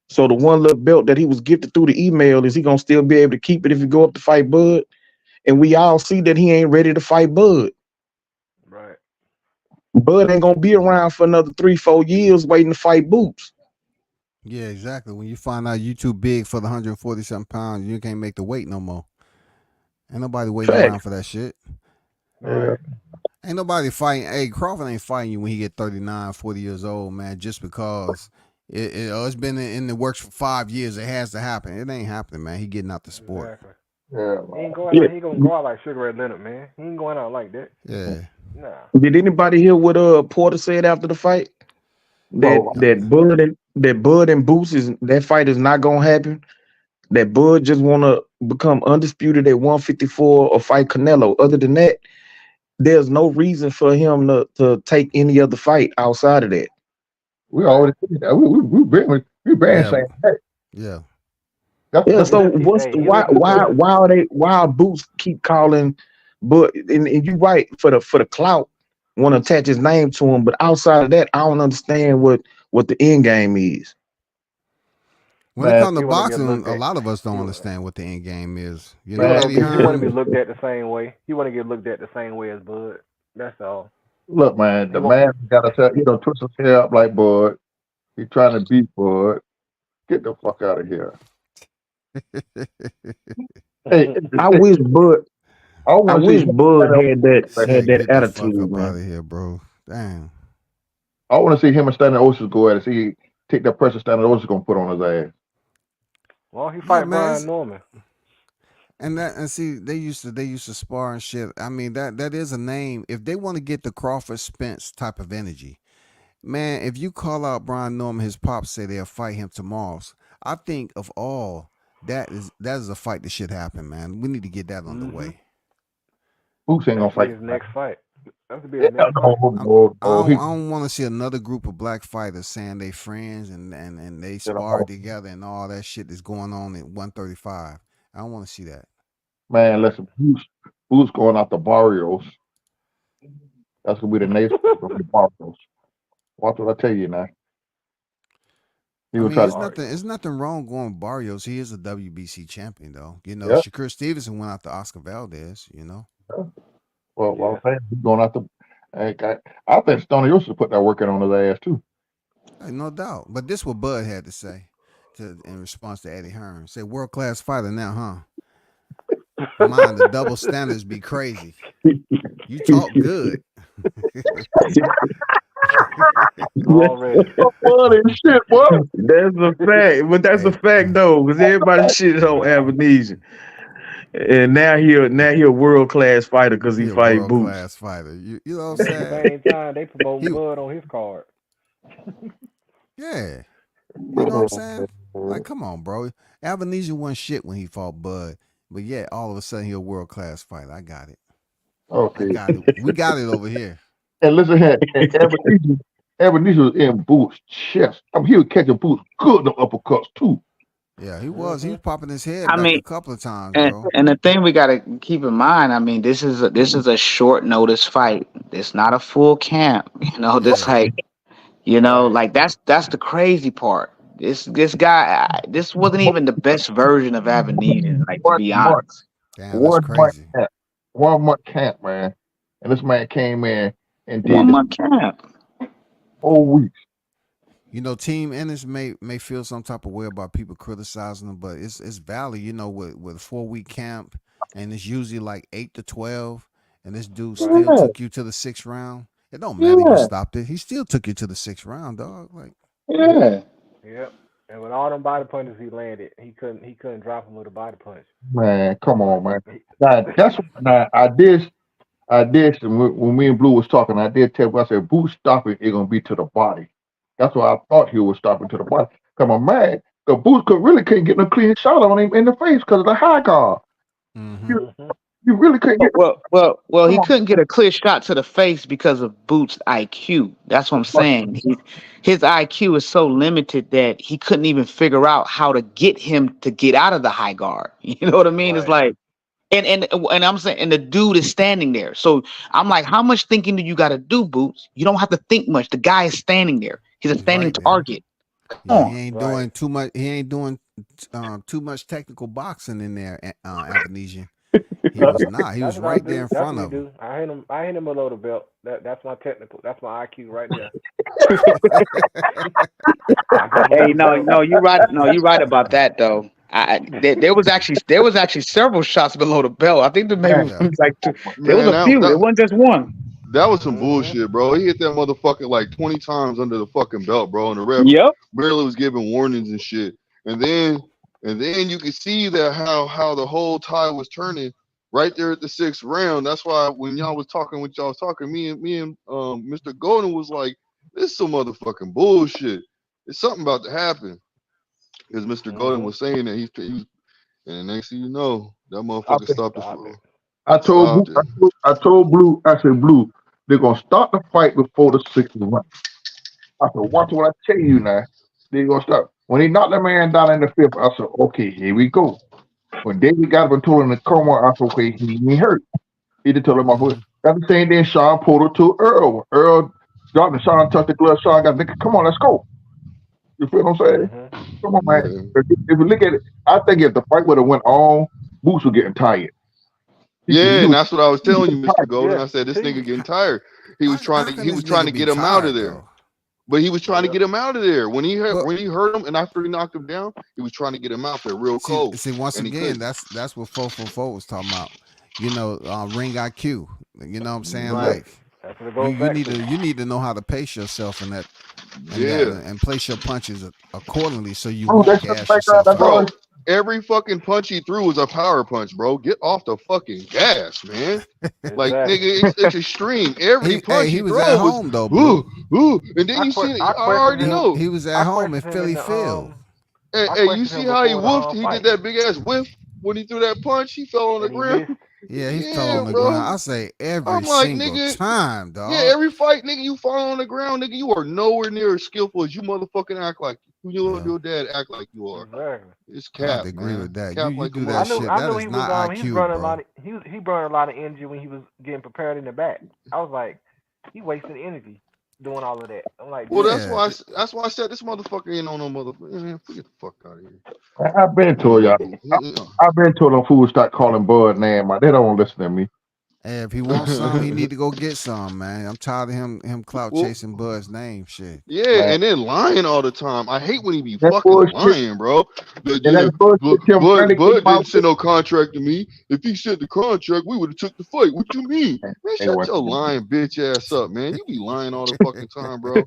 So the one little belt that he was gifted through the email, is he going to still be able to keep it if he go up to fight Bud? And we all see that he ain't ready to fight Bud. Right. Bud ain't going to be around for another 3-4 years waiting to fight Boots. Yeah, exactly. When you find out you too big for the 147 pounds, you can't make the weight no more. Ain't nobody waiting around for that shit. Right. Ain't nobody fighting. Hey, Crawford ain't fighting you when he get 39, 40 years old, man, just because it's been in the works for 5 years. It has to happen. It ain't happening, man. He getting out the sport. Exactly. Yeah. He ain't going out, he gonna go out like Sugar Ray Leonard, man. He ain't going out like that. Yeah. Nah. Did anybody hear what Porter said after the fight? That Bud and Boots that fight is not gonna happen. That Bud just wanna become undisputed at 154 or fight Canelo. Other than that, there's no reason for him to take any other fight outside of that. We already we been saying that. Yeah. So why are Boots keep calling Bud? And you're right, for the clout, want to attach his name to him. But outside of that, I don't understand what the end game is. When it Man, comes to He want to get boxing, looked a at. lot of us don't He, understand what the end game is. You he know, want man, to Eddie be. He want to be Hearn. looked at the same way. He want to get looked at the same way as Bud. That's all. look, man, He the want. man got to tell, twist his hair up like Bud. He trying to beat Bud. Get the fuck out of here. Hey, I hey, wish Bud, I I want to see wish him Bud stand had up. Said, that get the fuck attitude, up out man. of here, bro. Damn. I want to see him and Stanley Ocean go at it. See, take that pressure Stanley Ocean gonna put on his ass. Well, he Yeah, fight man. Brian Norman. And see, they used to spar and shit. I mean, that is a name. If they want to get the Crawford Spence type of energy, man, if you call out Brian Norman, his pops say they'll fight him tomorrow. I think of all that is a fight that should happen, man. We need to get that Mm-hmm. underway. Boots ain't That gonna should be fight. his next fight. That should be Yeah, his next no, fight. I'm, no, I no. don't, He I don't want to see another group of black fighters saying they friends and they get sparred together and all that shit that's going on at 135. I don't want to see that. man. Listen, Boots going out the Barrios. That's gonna be the next of the Barrios. Watch what I tell you now. He I will mean, try it's to. nothing. Mario. It's nothing wrong going with Barrios. He is a WBC champion, though. You know, Yeah. Shakur Stevenson went out to Oscar Valdez. You know, Well, Yes. I'm saying he's going out the. I think Stoney Ocean put that working on his ass too. hey, no doubt. But this what Bud had to say in response to Eddie Hearn. Say world class fighter now, huh? Mind the double standards be crazy. You talk good. Already. Funny shit, boy. That's a fact, but that's a Hey, fact though, because everybody shit on Amnesia, and now he a world class fighter because he he a fight world Boots. class fighter. You know what I'm But at the saying? same time, they promoting He Bud on his card. yeah. You know what I'm saying? Like, come on, bro. Albanese wasn't shit when he fought Bud, but yeah, all of a sudden he a world class fighter. I got it. I Okay. got it. We got it over here. And listen here, and Ebenezer was in Boots' chest. I mean, he was catching Boots good the uppercuts too. Yeah, he was. He Mm-hmm. was popping his head I back a mean, couple of times, and bro. and the thing we got to keep in mind, I mean, this is a short notice fight. It's not a full camp. This Yeah. Right. like that's the crazy part. This guy, this wasn't even the best version of Avenesian, like to One be month, honest. Damn, that's one month crazy. camp, 1 month camp, man. And this man came in and did One this month camp. whole week. You know, Team Ennis may feel some type of way about people criticizing them, but it's valid. You know, with a 4 week camp, and it's usually like 8 to 12, and this dude still Yeah, took you to the 6th round. It don't matter if you yeah, stopped it. He still took you to the 6th round, dog. Like, yeah. Yep. And with all them body punches he landed, he couldn't drop him with a body punch. Man, come on, Like man. Now that's what now I did when me and Blue was talking, I did tell I said Boots stopping it gonna be to the body. That's why I thought he was stopping to the body. Come on, man. The Boots couldn't get no clean shot on him in the face because of the high guard. mm-hmm. You, hmm you really couldn't get Well, come he on. couldn't get a clear shot to the face because of Boots' IQ. That's what I'm saying. His IQ is so limited that he couldn't even figure out how to get him to get out of the high guard. You know what I mean? It's Right. like, and I'm saying, and the dude is standing there. So I'm like, how much thinking do you got to do, Boots? You don't have to think much. The guy is standing there. He's a He's standing right there. target. Come Yeah, on. he ain't Right. doing too much. He ain't doing too much technical boxing in there, Albanesian. He That's was not. He that's was what I right there do. in That's front what he of him. do. I hit him below the belt. That's my technical. That's my IQ right there. I go below Hey, the no, belt. no, you're right. No, you're right about that though. There was actually several shots below the belt. I think there maybe Man, Yeah. was like two. There was Man, a few. It wasn't just one. that was some hmm bullshit, bro. He hit that motherfucker like 20 times under the fucking belt, bro. And the ref Yep. barely was giving warnings and shit. And then you could see that how the whole tide was turning right there at the 6th round. That's why when y'all was talking, me and Mr. Golden was like, this is some motherfucking bullshit. It's something about to happen. Because Mr. Golden hmm was saying that he was, and the next thing you know, that I, motherfucker think- stopped the Stop flow. it. I told Blue, Stopped it. I told Blue, I said Blue, they're gonna start the fight before the 6th round. I said, watch what I tell you now. They're gonna start. When he knocked the man down in the 5th, I said, okay, here we go. When David got up and told him to come on, I said, okay, he ain't hurt. He just told him, Mm-hmm. That's the same thing Sean Porter to Earl. Earl dropped and Sean touched the glove. Sean got, nigga, come on, let's go. You feel what I'm saying? Mm-hmm. Come on, man. Yeah. If you look at it, I think if the fight would have went on, Boots was getting tired. Yeah, and that's what I was He was telling you, getting Mr. tired. Golden. Yeah, I said this he nigga getting tired. He was trying How to can he this was trying to nigga be get him out of tired there. though? But he was trying to yeah. get him out of there. When he Well, hurt him and after he knocked him down, he was trying to get him out there real cold. see, once And he again, couldn't. that's what 444 was talking about. You know, ring IQ. You know what I'm saying? Yeah. Right. Like That's what it you, goes you back need to. to you need to know how to pace yourself in that Yeah. and place your punches accordingly so you Bro, won't that's the gas background. yourself That's out. all. Bro, every fucking punch he threw was a power punch, bro. Get off the fucking gas, man. Like, Exactly. nigga, it's extreme. Every punch He he was at throw was home though, ooh, Blue. ooh. And then you see I I questioned already him. know. He was I at home in questioned him in Philly the Field. I Hey, you questioned see him how he before the woofed? He did fight, that big ass whiff when he threw that punch. He fell on the and he ground. missed. Yeah, he fell Yeah, on the bro. ground. I say every I'm like, single nigga, time, yeah, dog. every fight, nigga, you fall on the ground, nigga, you are nowhere near as skillful as you motherfucking act like. Yeah, Your dad act like you are. Exactly. It's I have cap, to agree man. with that. Cap You like a do that shit. motherfucker. I That knew is he was not he was IQ, burning a bro. lot of he burned a lot of energy when he was getting prepared in the back. I was like, he wasting energy doing all of that. I'm like, Well, dude, Yeah, that's why I said this motherfucker ain't on no motherfucker. Man, get the fuck out of here. I've been told y'all. I've been told them fools start calling Bud name. They don't want to listen to me. hey, if he wants some, he need to go get some, man. I'm tired of him clout Well, chasing Bud's name, shit. yeah, Man, and then lying all the time. I hate when he be that fucking bullshit. lying, bro. And that bullshit Tim Franny came Bud out didn't send no contract to me. If he sent the contract, we would have took the fight. What you mean? with. Man, They shut want your lying bitch ass up, man. You be lying all the fucking time, bro.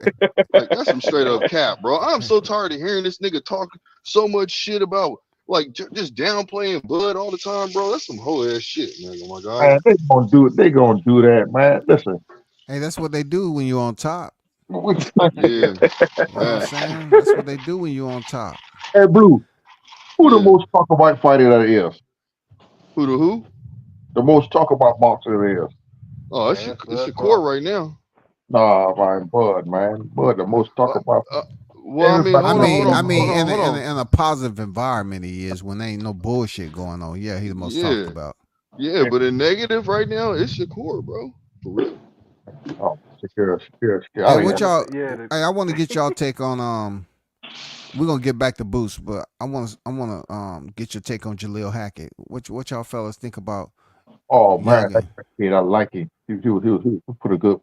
Like, that's some straight up cap, bro. I'm so tired of hearing this nigga talk so much shit about, like, just downplaying Bud all the time, bro. That's some whole ass shit, man. Oh my god. man, they gonna do it. They gonna do that, man. Listen, Hey, that's what they do when you're on top. Yeah, You know what I'm facts. saying? That's what they do when you're on top. hey Blue, who the Yeah. most talk about fighter that is? Who the who? The most talk about boxer that is? Oh, man, it's that's Shakur right now. Nah, man, Bud, man, Bud, the most talk Uh, about. uh, well, I mean, Everybody know I him. mean, hold on. in a positive environment, he is when there ain't no bullshit going on. Yeah, he's the most talked Yeah, about. yeah, but in negative right now, it's Shakur, bro. For real. Oh, secure. Hey, I what mean, y'all? yeah, Hey, I want to get y'all take on. We're gonna get back to Boost, but I want to get your take on Jalil Hackett. What y'all fellas think about oh man, that Youngin? kid, I like him. He was pretty good.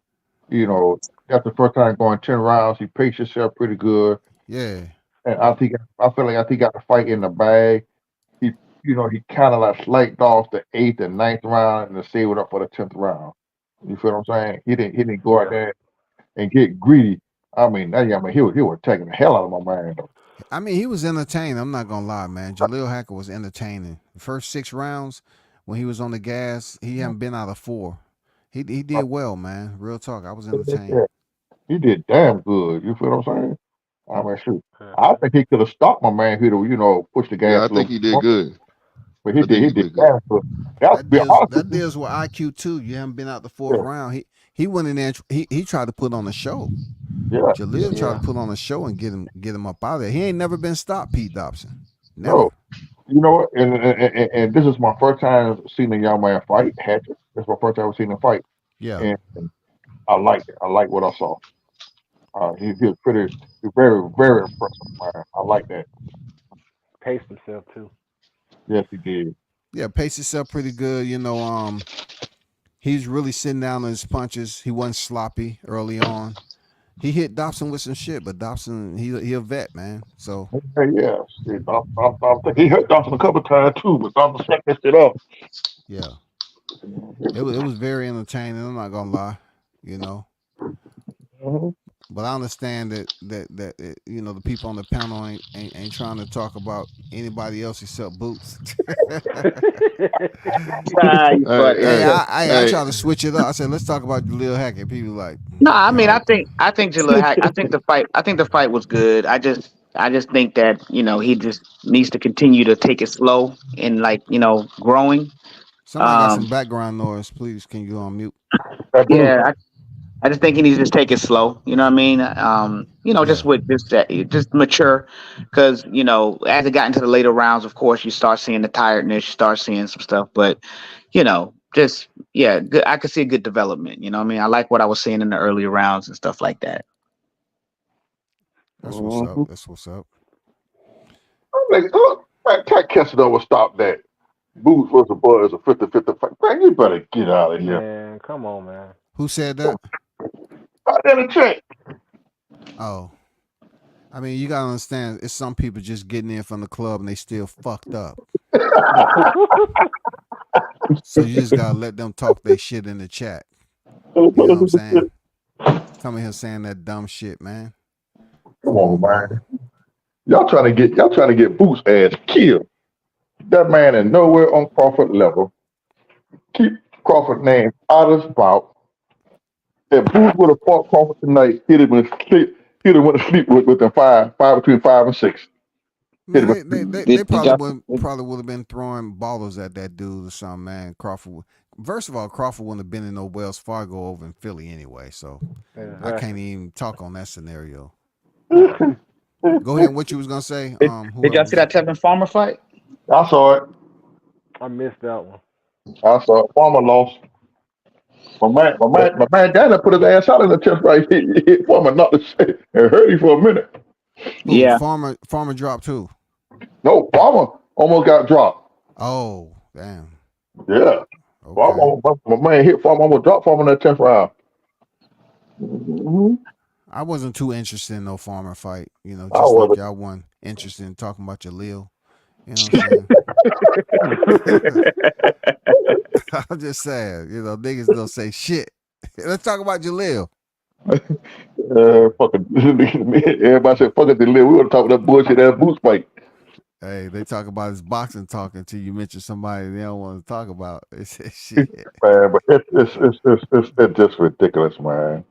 You know, that's the first time going 10 rounds. He paced himself pretty good, Yeah, and I feel like he got the fight in the bag. He, he kind of like slacked off the eighth and ninth round and saved it up for the 10th round. You feel what I'm saying? He didn't go out yeah. there and get greedy. He was taking the hell out of my man though. I mean he was entertaining. I'm not gonna lie, man. Jalil Hackett was entertaining. The first 6 rounds when he was on the gas, he hadn't been out of 4. He did well, man. Real talk. I was entertained. Yeah, he did damn good. You feel what I'm saying? I mean, shoot. I Uh-huh. think he could have stopped my man here to, push the gas Yeah, I a little think he did more. good. But I think he he did did good. damn good. That That be deals honest with that you. deals with IQ too. You haven't been out the 4th Yeah, round. He went in there. He tried to put on a show. yeah, Jalil tried Yeah. to put on a show and get him up out of there. He ain't never been stopped, Pete Dobson. no. Never. You know what? And this is my first time seeing a young man fight. Hatchet. This is my first time seeing him fight, Yeah. and I liked it. I like what I saw. He was very, very impressive, man. I like that. Paced himself too. Yes, he did. Yeah, paced himself pretty good. He's really sitting down on his punches. He wasn't sloppy early on. He hit Dobson with some shit, but Dobson, he a vet, man. So Hey, yeah, shit, I think he hurt Dawson a couple times too, but Dawson set that shit up. yeah, it was very entertaining. I'm not gonna lie, you know. Mhm. But I understand that the people on the panel ain't trying to talk about anybody else except Boots. Ah, you Hey, funny. Hey, hey, I hey. try to switch it up. I said let's talk about Jalil Hackett. People like, No, I mean, God, I think Jalil Hack. I think the fight was good. I just think that he just needs to continue to take it slow and like growing. somebody got some Um, background noise. Please, can you go on mute? That blue. yeah, I just think he needs to just take it slow. You know what I mean? Just Yeah, with just mature, because as it got into the later rounds, of course, you start seeing the tiredness, you start seeing some stuff. But just yeah, good. I could see a good development. You know what I mean? I like what I was seeing in the earlier rounds and stuff like that. That's what's up. Mm-hmm. That's what's up. I'm like, look, man, Ty Kessler will stop that. Boots versus Bud is a 50-50 fight. Man, you better get out of here. Man, come on, man. Who said that? Out there in the chat. Oh, I mean, you gotta understand. It's some people just getting in from the club and they still fucked up. So you just gotta let them talk their shit in the chat. You know what I'm saying? Coming here saying that dumb shit, man. Come on, man. Y'all trying to get Boots ass killed. That man is nowhere on Crawford level. Keep Crawford name out of his mouth. If Boots would have fought Crawford tonight, he'd have went to sleep within between 5 and 6. He'd have Man, they Did y'all? probably would have been throwing ballers at that dude or something, man. First of all, Crawford wouldn't have been in no Wells Fargo over in Philly anyway, so I can't even talk on that scenario. Go ahead. What you was gonna say? Did y'all see that Tevin Farmer fight? I saw it. I missed that one. I saw it. Farmer lost. My man Dana put his ass out in the chest right. He hit Farmer not the shit and hurt him for a minute. Yeah. Farmer dropped too. No, Farmer almost got dropped. Oh, damn. Yeah. Okay. Farmer, my man hit Farmer, almost dropped Farmer in that 10th round. Mm-hmm. I wasn't too interested in no Farmer fight. You know, I just like wasn't. y'all wasn't interested in talking about Jalil. You know what I'm saying? I'm just saying, you know, niggas don't say shit. Let's talk about Jalil. Fucking everybody said fucking the lid. We want to talk about that bullshit ass Boots fight. Hey, they talk about his boxing talk until you mention somebody they don't want to talk about. They say shit. Man, but it's just ridiculous, man.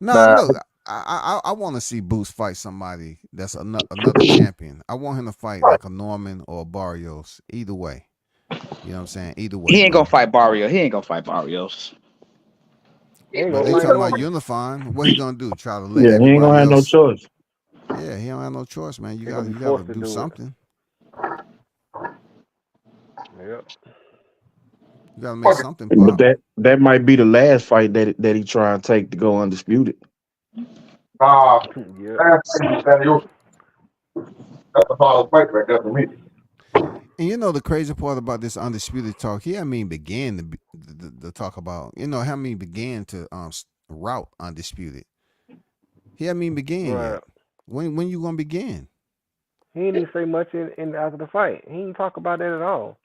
No, Now, look, I want to see Boots fight somebody that's another champion. I want him to fight like a Norman or a Barrios. Either way. You know what I'm saying? Either way. He ain't bro. gonna fight Barrio. He ain't gonna fight Barrios. Ain't But gonna they fight talking about nobody. unifying. What he gonna do? Try to let Yeah, he ain't gonna everybody have no else. choice. Yeah, he don't have no choice, man. You He gonna gotta be forced to do do it. something. Yep. You gotta make fucking, something But pop. that might be the last fight that he try and take to go undisputed. nah, Yep. that's a hard fight right there for me. And you know the crazy part about this undisputed talk, he hadn't even began to talk about. You know, haven't even began to route undisputed. He hadn't even began Right. yet. When you gonna begin? He didn't even say much in after the fight. He didn't talk about that at all.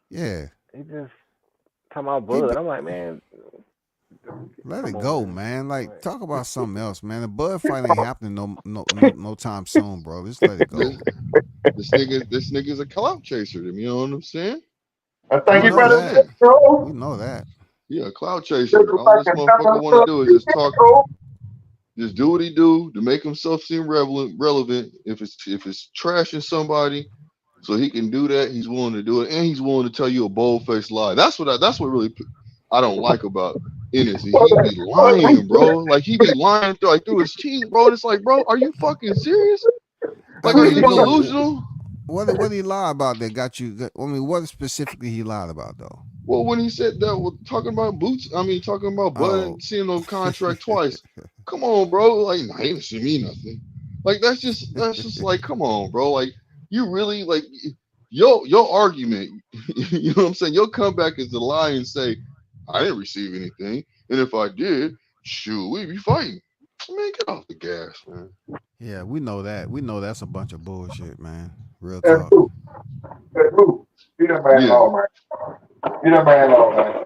Yeah, He just talking about he Bud. I'm like, man, let come it on, go, man. man. Like Like, talk about something else, man. The Bud fight ain't happening no time soon, bro. Just let it go. This nigga's a clout chaser. You know what I'm saying? I We think he know better that. go. We know that. Yeah, a clout chaser. All this motherfucker want to do is just talk, just do what he do to make himself seem relevant. If it's trashing somebody, so he can do that, he's willing to do it, and he's willing to tell you a bold-faced lie. That's what really I don't like about Ennis. He be lying, bro. Like he be lying through his teeth, bro. It's like, bro, are you fucking serious? I Like, are you mean, delusional? what did he lie about that got you? I mean, what specifically he lied about though? Well, when he said that, well, talking about Boots, I mean, talking about Oh, Bud seeing no contract twice. Come on, bro. Like, nah, he didn't see me nothing. Like, that's just like, come on, bro. Like, you really like your argument. You know what I'm saying? Your comeback is to lie and say, I didn't receive anything, and if I did, shoot, we'd be fighting. Man, get off the gas, man. yeah, we know that. We know that's a bunch of bullshit, man. Real That's talk. true. That's true. He done man Yeah. all, man. He done man all, man.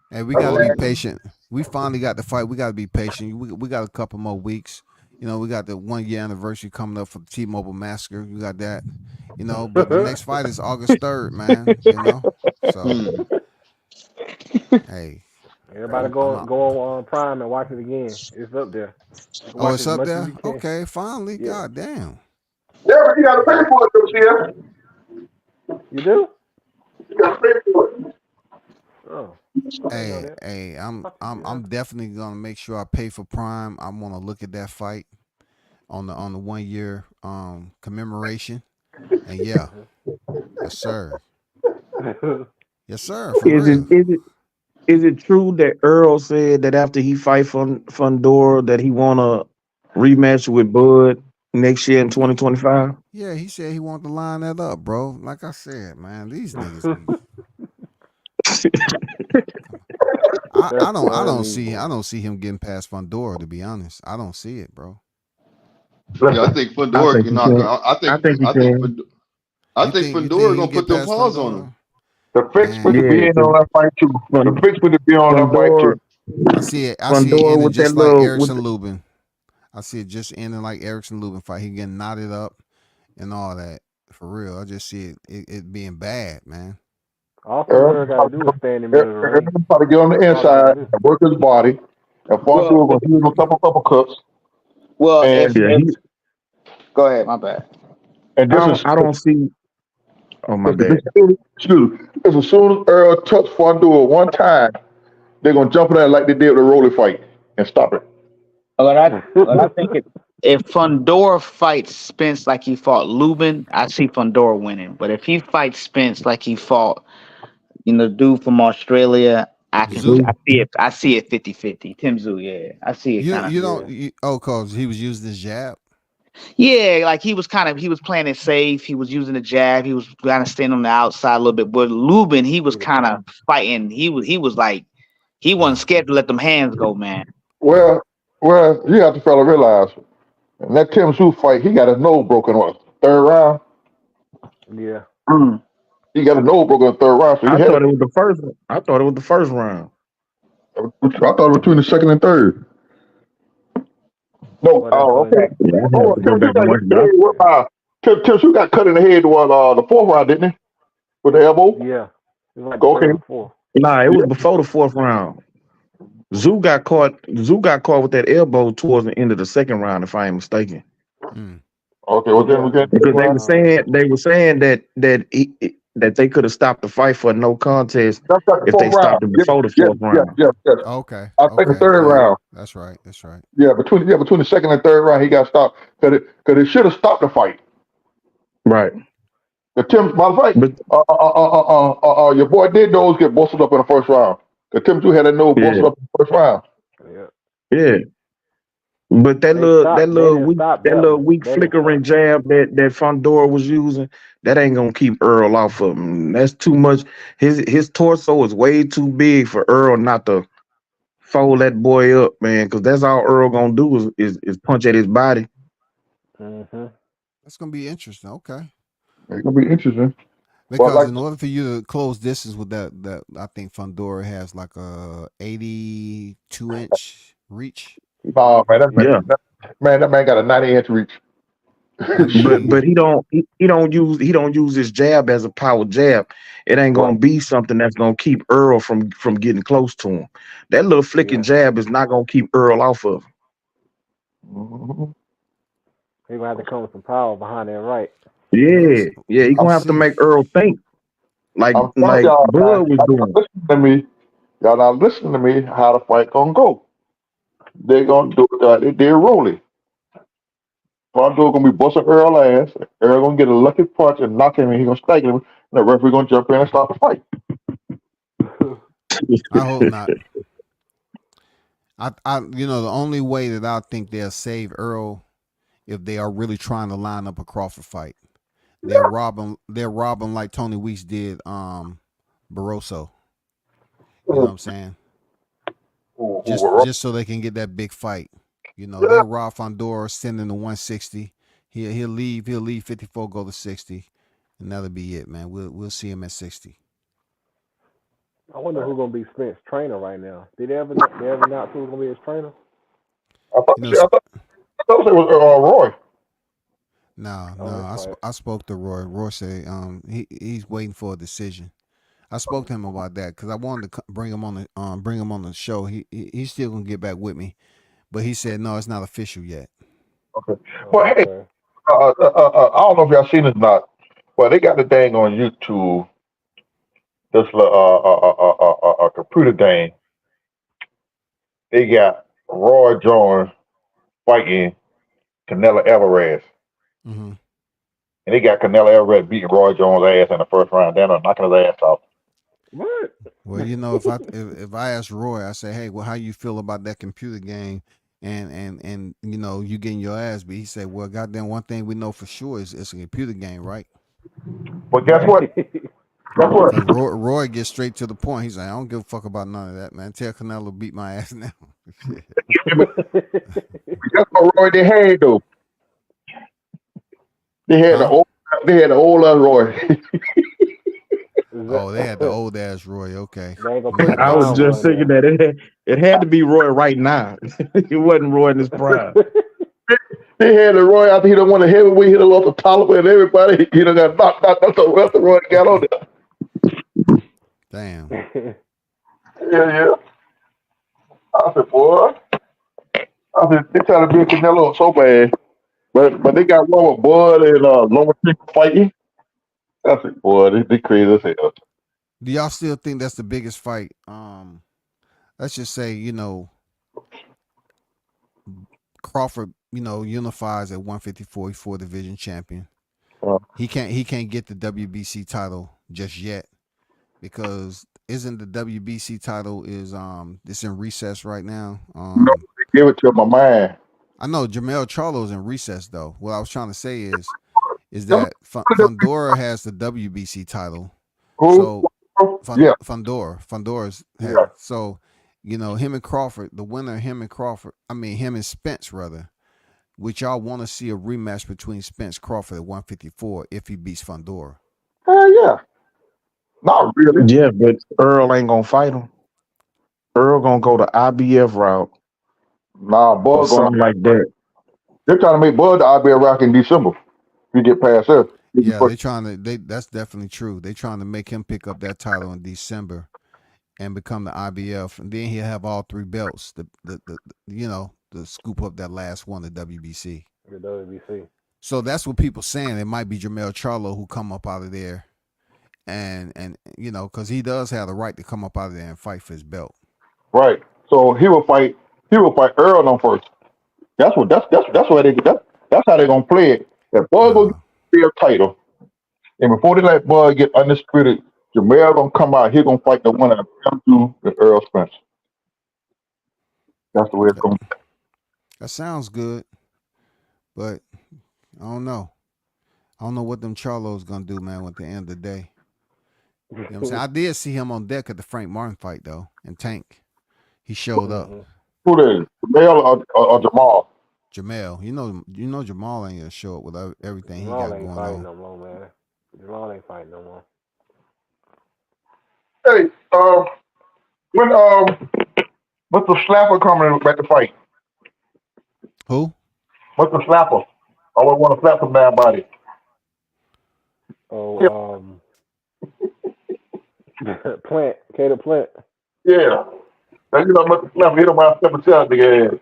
Hey, we got to Well, be he, patient. We finally got the fight. We got to be patient. We got a couple more weeks. You know, we got the 1 year anniversary coming up for the T-Mobile Massacre. We got that. You know, but the next fight is August 3rd, man. You know, so hey, everybody I'm go out. go on Prime and watch it again. It's up there. You can Oh, watch it's as up much as there. you can. Okay, finally. Yeah. God damn. Yeah, but you got to pay for it, though, Sia. You do? You got to pay for it. Oh, I didn't know Hey, that. hey, Yeah. I'm definitely gonna make sure I pay for Prime. I want to look at that fight on the 1 year commemoration. And yeah, yes sir. Yes, sir. For real. Is it true that Earl said that after he fight Fundora that he want to rematch with Bud next year in 2025? Yeah, he said he wanted to line that up, bro. Like I said, man, these niggas be. That's I don't funny, see boy. him getting past Fundora. To be honest, I don't see it, bro. Yeah, I Listen, think I Fundora think can he knock. can. I think he I think can. I think You think Fundora he can gonna get put them past paws on him. Fundora? the fix with the Man, Yeah, being on because that fight too. The fix with the being on that fight Fundora, too. I see it Fundora ending with that just like little with Erickson Lubin. I see it just ending like Erickson Lubin fight. He getting knotted up and all that. For real, I just see it being bad, man. All Earl Fundora got to do is stay in the middle of the ring. try to get on the That's all he got to inside do. and work his body. And Well, Fontour gonna hit him a couple cuts. well, And yeah. if go ahead, my bad. and this is I don't see. Oh my this, bad. excuse me. This as soon as Earl touched Fontour one time, they're gonna jump in there like they did with the Rolly fight and stop it. Well, I think if Fundora fights Spence like he fought Lubin, I see Fundora winning. But if he fights Spence like he fought, dude from Australia, Zoo, I see it. I see it 50-50. Tim Zoo, yeah, I see it kind of. you don't Yeah. cause he was using his jab. Yeah, like he was playing it safe. He was using the jab. He was kind of staying on the outside a little bit. But Lubin, he was He was kind of fighting. He was like he wasn't Uh, scared to let them hands go, man. yeah. Well, you have to fella realize in that Tim Sue fight, he got his nose broken what third round. Yeah. Mm. He got his nose broken in the third round, so he I had it. thought it was the first. I thought it was the first round. I thought it was between the second and third. No, Well, that's oh, funny. okay. Yeah, I Oh, have to go Tim Sue back and got hit watch in the that. head with Tim Sue got cut in the head was the fourth round, didn't he? With the elbow. Yeah. It was like the Okay. third or fourth. Nah, it Yeah. was before the fourth round. Zoo got caught. Zoo got caught with that elbow towards the end of the second round, if I ain't mistaken. Mm. Okay. Well, then Yeah. we get Because Uh, they were saying that they could have stopped the fight for no contest that's like the if they fourth round. stopped it Yes, before the yes, fourth yes, round. yes, yes. Okay. I think the Okay. third Yeah. round. That's right. That's right. Between the second and third round, he got stopped because it should have stopped the fight. Right. The Tim, by the fight, But your boy did nose get busted up in the first round. The Tim Two had that nose busted yeah, up in the first round. yeah. yeah. But They stopped. They didn't stop that that little one. weak They didn't flickering stop. jab that Fondora was using, that ain't gonna keep Earl off of him. That's too much. His torso is way too big for Earl not to fold that boy up, man. Because that's all Earl gonna do is punch at his body. Mm-hmm. That's gonna be interesting. Okay. It's gonna be interesting. But Because like, in order for you to close distance with that I think Fundora has like a 82-inch reach. nah, man, Yeah. that man got a 90-inch reach. I But mean, he don't use his jab as a power jab. It ain't Right. gonna be something that's gonna keep Earl from getting close to him. That little flicking Yeah. jab is not gonna keep Earl off of him. Mhm. He gonna have to come with some power behind that right. Yeah, yeah, he I'm, gonna we'll have to see. make Earl think I'm telling like y'all, man, Bud was y'all not doing. listening to me. Y'all not listening to me. How the fight gonna go? They're gonna do it like they did Rolly. Rondo gonna be busting Earl ass. Earl gonna get a lucky punch and knock him, and he gonna stagger him. And the referee gonna jump in and stop the fight. I hope not. The only way that I think they'll save Earl if they are really trying to line up a Crawford fight. They'll rob him like Tony Weeks did Barroso. You know what I'm saying? Just so they can get that big fight. They'll rob Fondora, send him to 160. He'll leave 54, go to 60. And that'll be it, man. We'll see him at 60. I wonder who's gonna be Spence trainer right now. Did they ever announce who's gonna be his trainer? I thought, You know, I thought it was Roy. no. Oh, that's right. I spoke to Roy. Roy said he's waiting for a decision. I spoke to him about that because I wanted to bring him on the show. He's still gonna get back with me, but he said no, it's not official yet. Okay. Well, Oh, hey, okay. I don't know if y'all seen it or not. Well, they got the thing on YouTube. This computer thing. They got Roy Jones fighting Canelo Alvarez, Hmm. and they got Canelo Alvarez beating Roy Jones' ass in the first round, down and knocking his ass off. What? Well, you know, if I ask Roy, I say, hey, well, how you feel about that computer game? And you know, you getting your ass beat. He said, well, goddamn, one thing we know for sure is it's a computer game, right? But guess what? Guess what? Because Roy gets straight to the point. He's like, I don't give a fuck about none of that, man. Tell Canelo beat my ass now. Shit. Guess what Roy they had though? They had Huh? the old Roy. Oh, they had the old ass Roy. Okay. They ain't gonna We put the had I that was brown same. just one thinking there. that it had to be Roy right now. It wasn't Roy in his prime. They had the Roy after he done won the heavyweight, he done lost to Tolliver and everybody. He done got knocked out. That's the rest of Roy got on there. Damn. Yeah. I said, boy. I said, they trying to beat Canelo so bad. But they got one with Bud and Loma fighting. I said, boy, they crazy as hell. Do y'all still think that's the biggest fight? Let's just say, you know, Crawford, you know, unifies at 154, he's 4 division champion. Uh, He can't get the WBC title just yet because isn't the WBC title is it's in recess right now. no, they give it to my man. I know Jamel Charlo's in recess though. What I was trying to say is Them- that Fundora has the WBC title. Who? So Yeah, Fundora's had yeah. so you know him and Crawford, the winner him and Crawford, I mean him and Spence rather, which y'all want to see a rematch between Spence Crawford at 154 if he beats Fundora. Hell yeah. Not really. Yeah, but Earl ain't gonna fight him. Earl gonna go the IBF route Nah, or Bud gonna. something like that. They're trying to make Bud the IBL rock in December. If you get past there. Yeah, they trying to that's definitely true. They trying to make him pick up that title in December and become the IBF, and then he'll have all 3 belts. The you know to scoop up that last one, the WBC. The WBC. So that's what people saying. It might be Jamel Charlo who come up out of there, and you know because he does have the right to come up out of there and fight for his belt. Right. So he will fight. He will fight Earl on first. That's why that's how they're gonna play it. If Bud go Uh, get their title, and before they let Bud get undisputed, Jamel gonna come out. He gonna fight the winner of him two and Earl Spence. That's the way it's that, gonna. that sounds good, but I don't know. I don't know what them Charlos gonna do, man. At the end of the day, you know what I'm saying. I did see him on deck at the Frank Martin fight though, and Tank. He showed up. Mm-hmm. Who that is? Jamel or Jamal? Jamel, you know Jamal ain't gonna show up with everything he Jamal got ain't going fighting on. no more, man. Jamal ain't fighting no more. Hey, when Mr. Slapper coming back to fight? Who? Mr. Slapper. I would want to slap him down body. Yeah. Oh, Plant, Cater Plant. Yeah. Now, you know, Mr. Slapper hit him out 7 nigga ass.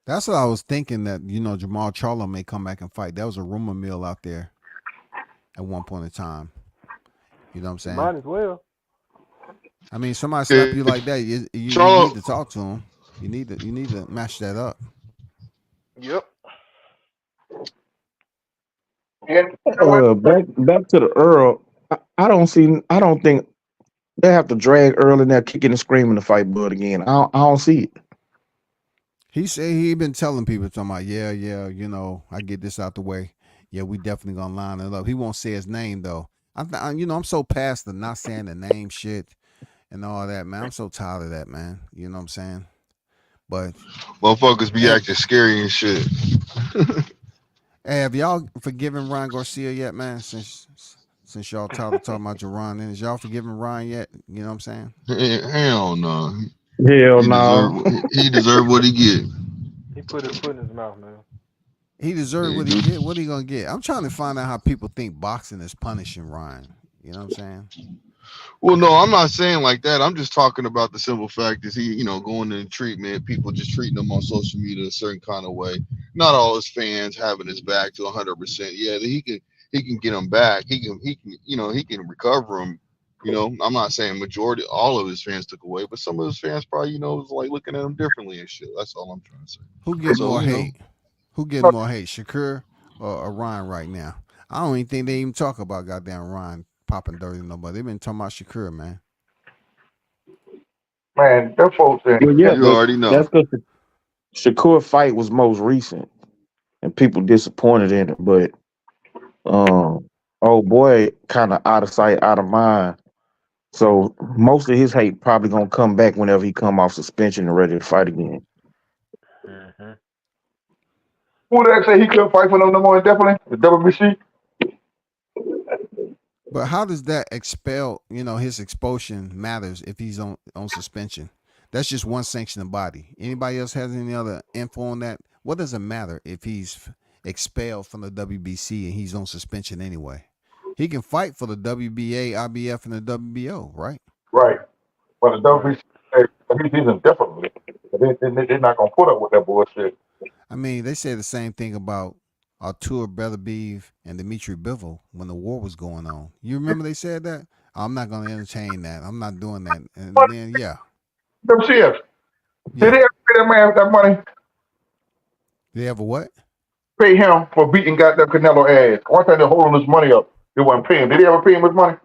That's what I was thinking that you know Jamal Charlo may come back and fight. That was a rumor mill out there at one point in time. You know what I'm saying? Might as well. I mean, somebody slap you like that, you need Charlo, to talk to him. You need to match that up. Yep. And you know what? Back to the Earl. I don't think they have to drag Earl in there kicking and screaming to fight Bud again. I don't see it. He said he been telling people talking about yeah, you know, I get this out the way. Yeah, we definitely gonna line it up. He won't say his name though. You know, I'm so past the not saying the name shit and all that, man. I'm so tired of that, man. You know what I'm saying? But motherfuckers be hey, acting scary and shit. hey, have y'all forgiven Ryan Garcia yet, man? Since y'all tired of talking about your Ron, is y'all forgiving Ryan yet? You know what I'm saying? Hell no. Hell He deserve no. he deserve what he get. He put his foot in his mouth, man. He deserved He what he do. get. What he gonna get? I'm trying to find out how people think boxing is punishing Ryan. You know what I'm saying? Well, no, I'm not saying like that. I'm just talking about the simple fact is he, going in treatment, people just treating him on social media a certain kind of way. Not all his fans having his back to 100%. Yeah, he can get him back. He can recover him. I'm not saying majority, all of his fans took away, but some of his fans probably, was like looking at him differently and shit. That's all I'm trying to say. Who get So, more hate? Who getting more hate, Shakur or Ryan right now? I don't even think they even talk about goddamn Ryan popping dirty nobody. They've been talking about Shakur, man. Man, them folks in Well, yeah, You but already know. that's because the Shakur fight was most recent, and people disappointed in it. But oh boy, kind of out of sight, out of mind. So most of his hate probably gonna come back whenever he come off suspension and ready to fight again. Mm-hmm. who that say he couldn't fight for them no more indefinitely? The WBC? But how does that expel, his expulsion matters if he's on suspension? That's just one sanctioning body. Anybody else has any other info on that? What does it matter if he's expelled from the WBC and he's on suspension anyway? He can fight for the WBA, IBF, and the WBO, right? Right. But the Right. WBC, he's indefinitely. They're not gonna put up with that bullshit. I mean, they say the same thing about Artur Beterbiev and Dmitry Bivol when the war was going on. You remember they said that? I'm not going to entertain that. I'm not doing that. And But then, yeah, them shit. Did yeah. they ever pay that man that money? They ever what? Pay him for beating goddamn Canelo ass. One time they're holding his money up. They wasn't paying. Did they ever pay him his money?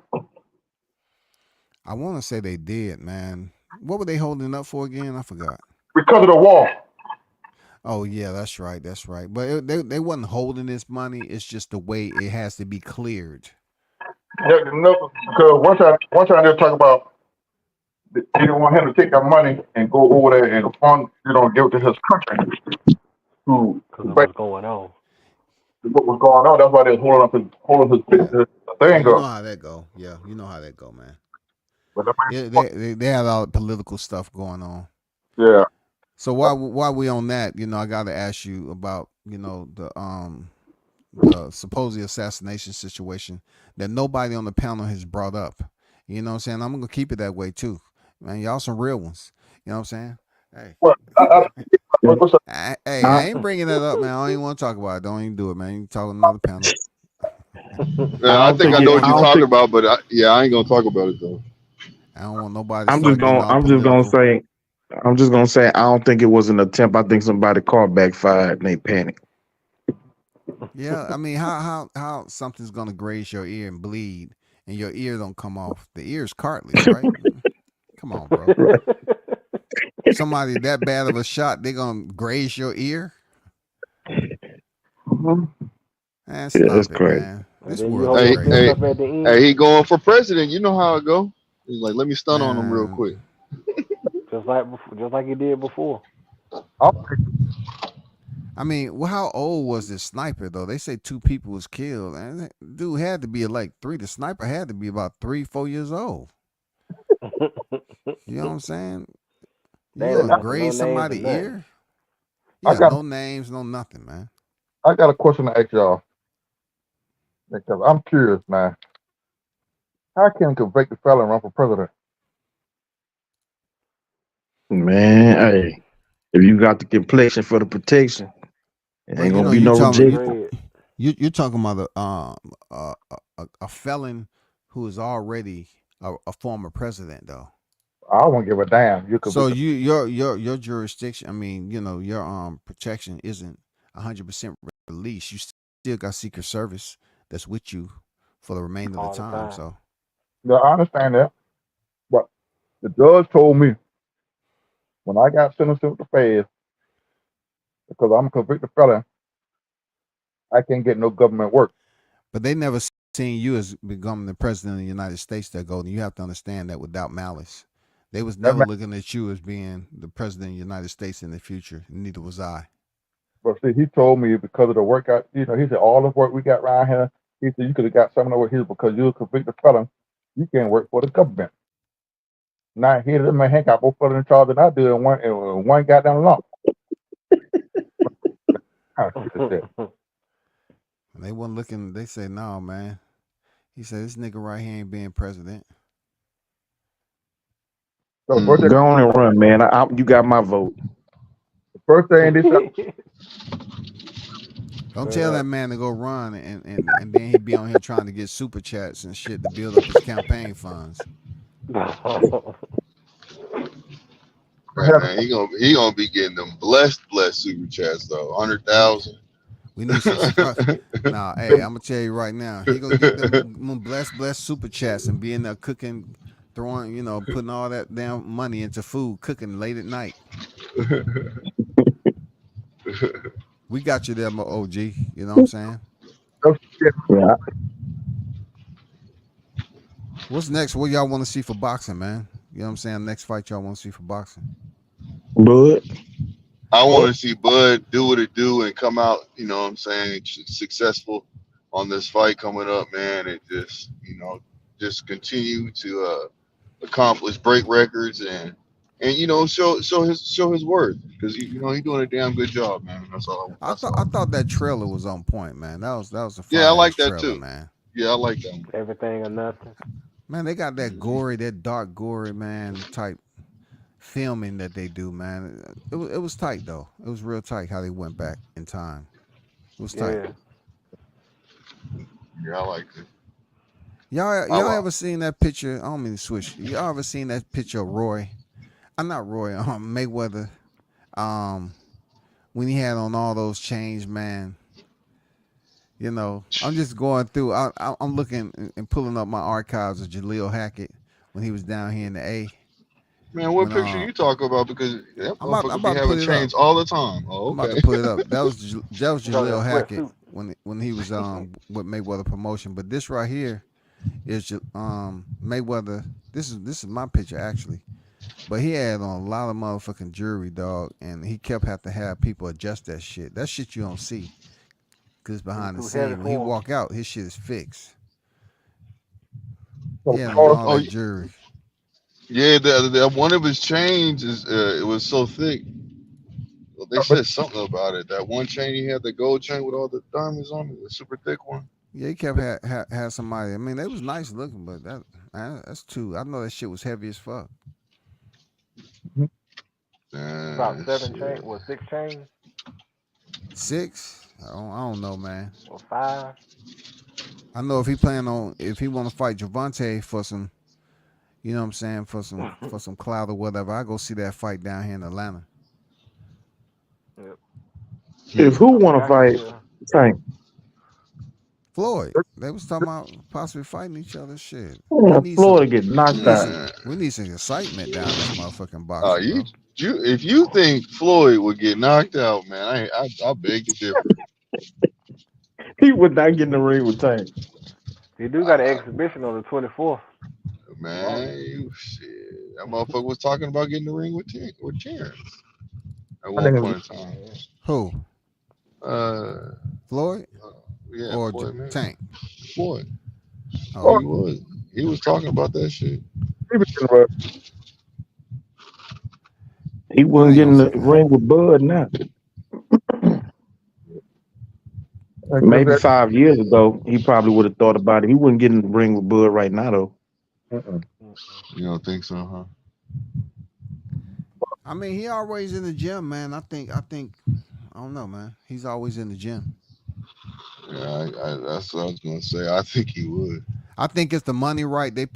I want to say they did, man. What were they holding up for again? I forgot. Because of the war. Oh yeah, that's right. That's right. But they wasn't holding this money. It's just the way it has to be cleared. No, because one time they talk about they didn't want him to take that money and go over there and fund, give it to his country to Because of back what's going on. what was going on. That's why they're holding his thing You know up. how that go. Yeah, you know how that go, man. But that Yeah, man, they had all the political stuff going on. yeah. So while we on that, I got to ask you about the supposed assassination situation that nobody on the panel has brought up. You know what I'm saying? I'm gonna keep it that way too, man. Y'all some real ones. You know what I'm saying? Hey, What? What's up? I ain't bringing that up, man. I don't even want to talk about it. Don't even do it, man. You can talk on another panel. Yeah, I I don't think think I it. know what I you're don't talking think. about, but I ain't gonna talk about it though. I don't want nobody to I'm just start getting gonna. all I'm just gonna political. say. I'm just gonna say. I don't think it was an attempt. I think somebody called backfired and they panicked. Yeah, I mean, how something's gonna graze your ear and bleed, and your ear don't come off? The ear's cartilage, right? Come on, bro. Right. Somebody that bad of a shot, they gonna graze your ear? Mhm. Man, Yeah, that's stop it, crazy. man. And This then you world hold is Hey, your fist crazy, hey, up at the end, hey, he going for president. You know how it go. He's like, let me stun on him real man. quick. just like he did before. I'm I mean, well, how old was this sniper though? They say 2 people was killed, and that dude had to be like 3. The sniper had to be about 3, 4 years old. You know what I'm saying? They You ain't gonna mention no graze names or somebody nothing. ear? I Yeah, got no names, no nothing, man. I got a question to ask y'all because I'm curious, man. How can a convicted felon run for president? Man, hey, if you got the complexion for the protection, it Well, ain't gonna be you no With the talking rejection. dread. you're talking about a felon who is already a former president, though. I don't give a damn. You So convicted. your jurisdiction, I mean, your protection isn't 100% released. You still got Secret Service that's with you for the remainder of the All the time. time. So Yeah, I understand that. But the judge told me when I got sentenced to the feds because I'm a convicted felon, I can't get no government work. but they never seen you as becoming the president of the United States, that Golden. You have to understand that without malice. They was That never man, looking at you as being the president of the United States in the future. Neither was I. but see, he told me because of the work he said all the work we got around here, he said you could have got some of the work here because you're a convicted felon, you can't work for the government. Now here, that man Hank got more felon charge than I do in one goddamn lump. How shit is that? And they wasn't looking. They say, no, man. He said, this nigga right here ain't being president. So the first Mm. thing, Go on and run, man. You got my vote. the first thing they said, Don't tell that man to go run and then he be on here trying to get super chats and shit to build up his campaign funds. Man, he gonna be getting them blessed super chats though. We 100,000. we need some subscribers. Nah, hey, I'm gonna tell you right now, he gonna get them blessed super chats and be in there cooking throwing, putting all that damn money into food, cooking late at night. We got you there, my OG. You know what I'm saying? Yeah, What's next? What y'all want to see for boxing, man? You know what I'm saying? Next fight y'all want to see for boxing. but I want to see Bud do what it do and come out, you know what I'm saying, successful on this fight coming up, man, and just, just continue to accomplish, break records, and show his worth, because he's doing a damn good job, man. That's all. I That's thought I all. thought that trailer was on point, man. That was a Yeah, I fire ass like that trailer, too. man. Yeah, I like that one. Everything or nothing. Man, they got that dark gory, man, type filming that they do, man. It was tight though. It was real tight how they went back in time. It was tight. Yeah. Yeah, I like it. Y'all ever seen that picture? I don't mean to switch. Y'all ever seen that picture of Roy? I'm not Roy. Mayweather. When he had on all those chains, man. I'm just going through. I'm looking and pulling up my archives of Jalil Hackett when he was down here in the A. Man, what When picture you talking about? Because that I'm about motherfucker be to having put it up. chains all the time. Oh, I'm about okay. to put it up. That was Joe in a Jalil Hackett sweatsuit. when he was with Mayweather promotion. But this right here is Mayweather. This is my picture actually. But he had on a lot of motherfucking jewelry, dog, and he kept having to have people adjust that shit. That shit you don't see, cause He was behind the too heavy scene when he for him. walk out, his shit is fixed. So He had on Carter, all Oh, that jewelry. yeah, the one of his chains is it was so thick. Well, they said something about it. That one chain he had, the gold chain with all the diamonds on it, the super thick one. Yeah, he kept had somebody. I mean, they was nice looking, but that's too. I know that shit was heavy as fuck. About seven chain, Shit. 6 chains 6? I don't know, man. or 5. I know if he want to fight Javante for some, you know what I'm saying, for some clout or whatever, I go see that fight down here in Atlanta. Yep. if Hmm. who I mean, want to I can fight still. Tank? Floyd, they was talking about possibly fighting each other. Shit, we Yeah, need some, Florida get knocked out. Man. we need some excitement down this motherfucking Uh, boxing, you, bro. if you think Floyd would get knocked out, man, I beg to differ. He would not get in the ring with Tank. He do got an I, exhibition on the 24th of man, August. shit, that motherfucker was talking about getting the ring with Terrence at I one think it was point in time. Yeah. Who? Uh, Floyd yeah, or Floyd, man, Tank? Floyd. Oh, Carter. He was talking about that shit. He was in the He I wouldn't ain't get gonna in the say nothing. ring with Bud now. Maybe that. 5 years ago, he probably would have thought about it. He wouldn't get in the ring with Bud right now, though. Mm-mm. You don't think so, huh? I mean, he always in the gym, man. I think I don't know, man. He's always in the gym. Yeah, that's what I was gonna say. I think he would. I think it's the money right. They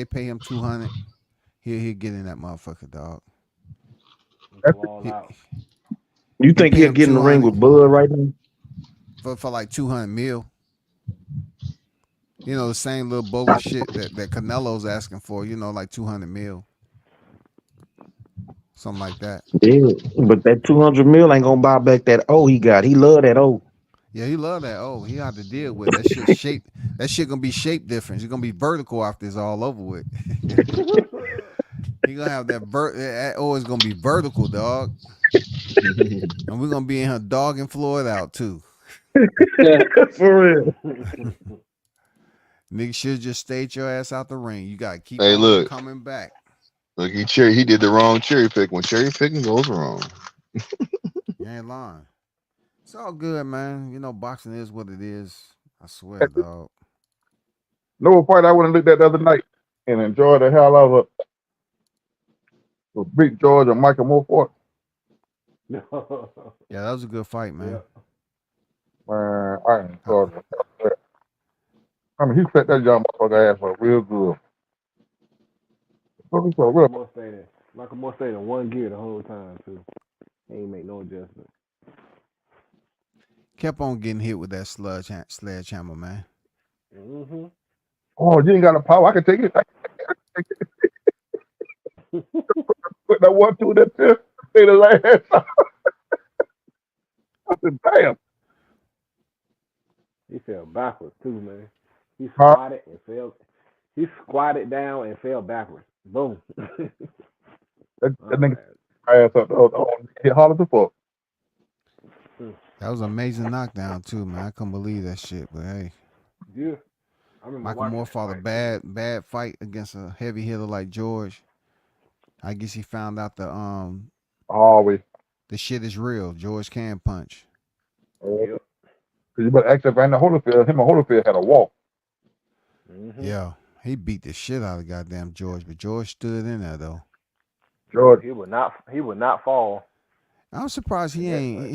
pay him 200. He'll get in that motherfucker, dog. That's Go all He out. You he think pay he'll him get in the two ring hundred with Bud right now? for like 200 mil. The same little bogus shit that Canelo's asking for. Like 200 mil, something like that. Yeah, but that 200 mil ain't gonna buy back that O he got. He love that O. Yeah, he love that. Oh, he had to deal with that shit. Shape that shit gonna be shape different. It's gonna be vertical after it's all over with. He gonna have that oh, it's gonna be vertical, dog. And we're gonna be in here dogging Floyd out too. For real. Nigga should just stayed your ass out the ring. You gotta keep Hey, on look, coming back. he did the wrong cherry pick. When cherry picking goes wrong. You ain't lying. It's all good, man. Boxing is what it is. I swear, dog. no fight I wouldn't looked at the other night and enjoyed the hell out of it was Big George and Michael Moore. Yeah, that was a good fight, man. Yep. Man, I Uh, enjoyed it. I mean, he set that young motherfucker ass up real good. Michael Moore stayed in. Michael Moore stayed in one gear the whole time too. He ain't make no adjustment. Kept on getting hit with that sledgehammer, man. Mhm. Oh, you ain't got a power. I can take it. Put that 1-2 in that fifth. Say the last. I said, damn. He fell backwards too, man. He Huh? squatted and fell. He squatted down and fell backwards. Boom. That Oh, nigga man. ass up. He hollered the fuck. That was an amazing knockdown too, man. I couldn't believe that shit. But hey, Yeah. I remember Michael watching Moore that fought a fight, man. bad fight against a heavy hitter like George. I guess he found out Always. the shit is real. George can punch. Yep. Cause you better ask that Van Holyfield. Him and Holyfield had a walk. Mm-hmm. Yeah, he beat the shit out of goddamn George, but George stood in there though. George. He would not fall. I'm surprised he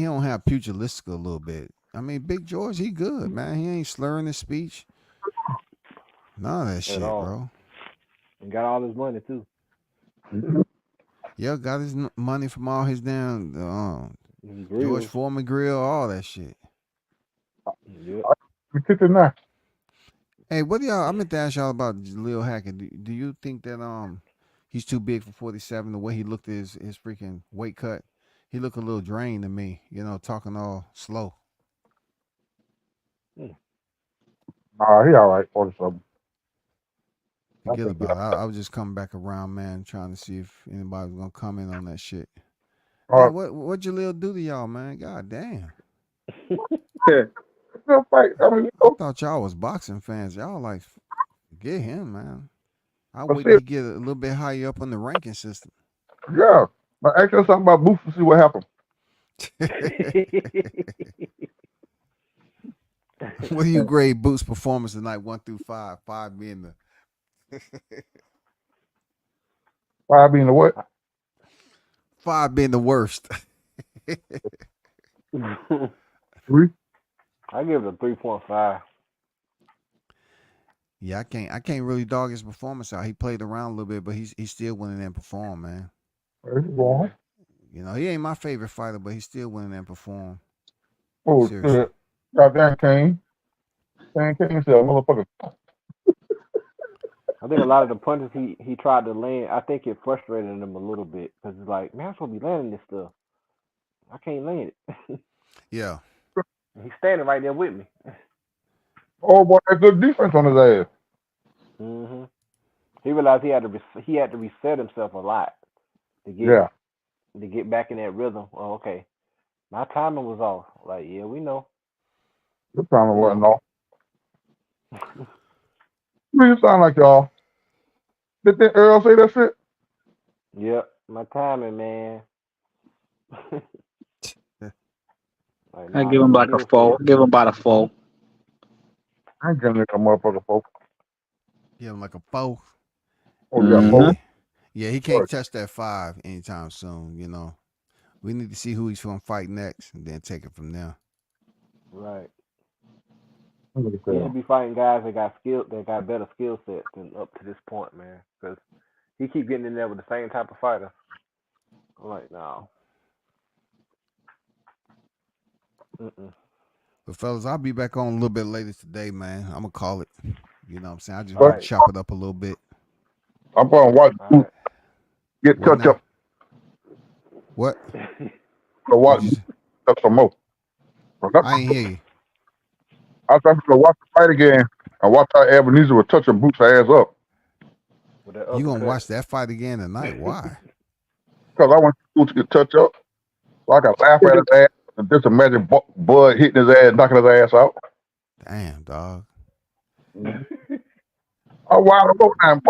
don't have pugilistic a little bit. I mean, Big George, he good, man. He ain't slurring his speech. None of that shit, all. bro. And got all his money too. Yeah, got his money from all his damn George Foreman grill, all that shit. Yep. 59. Hey, what do y'all? I meant to ask y'all about Jalil Hackett. Do you think that he's too big for 47? The way he looked at his freaking weight cut, he looked a little drained to me. You know, talking all slow. Nah, he all right. 47. Forget about it. I was just coming back around, man, trying to see if anybody was gonna comment on that shit. Man, what Jalil do to y'all, man? God damn. Still fight. I mean, I thought y'all was boxing fans. Y'all like get him, man. I wait till he get a little bit higher up on the ranking system. yeah. But ask us something about Booth to see what happened. What do you grade Boots' performance tonight, 1 through 5? 5 being the 5 being the what? 5 being the worst. 3. I give it a 3.5. Yeah, I can't really dog his performance out. He played around a little bit, but he's still winning and perform, man. You know, he ain't my favorite fighter, but he's still winning and perform. Oh, seriously. Goddamn Kane. Kane said, motherfucker. I think a lot of the punches he tried to land, I think it frustrated him a little bit because it's like, man, I'm supposed to be landing this stuff. I can't land it. Yeah. He's standing right there with me. Oh boy, that's good defense on his ass. Mm-hmm. He realized he had to reset himself a lot to get back in that rhythm. Oh, okay, my timing was off. Like, yeah, we know. Your timing wasn't off. You sound like y'all. Did Earl say that shit? Yep, my timing, man. Like, I give him like a 4. Give him about a 4. I ain't giving it a motherfucker 4. Give him like a 4. Oh, yeah, 4. Yeah, he can't touch that 5 anytime soon, you know. We need to see who he's going to fight next and then take it from there. Right. He should be fighting guys that got better skill sets than up to this point, man. Because he keep getting in there with the same type of fighter. I'm like, no. But fellas, I'll be back on a little bit later today, man. I'm gonna call it. You know what I'm saying? I just want to chop it up a little bit. I'm gonna watch Boots get touch up. What? So watch up some more. I ain't hear you. I was trying to watch the fight again and watch how Ebenezer was touching Boots' ass up. You gonna watch that fight again tonight? Why? Because I want Boots to get touched up. So I can laugh at his ass and just imagine Bud hitting his ass, knocking his ass out. Damn, dog. I wild about time.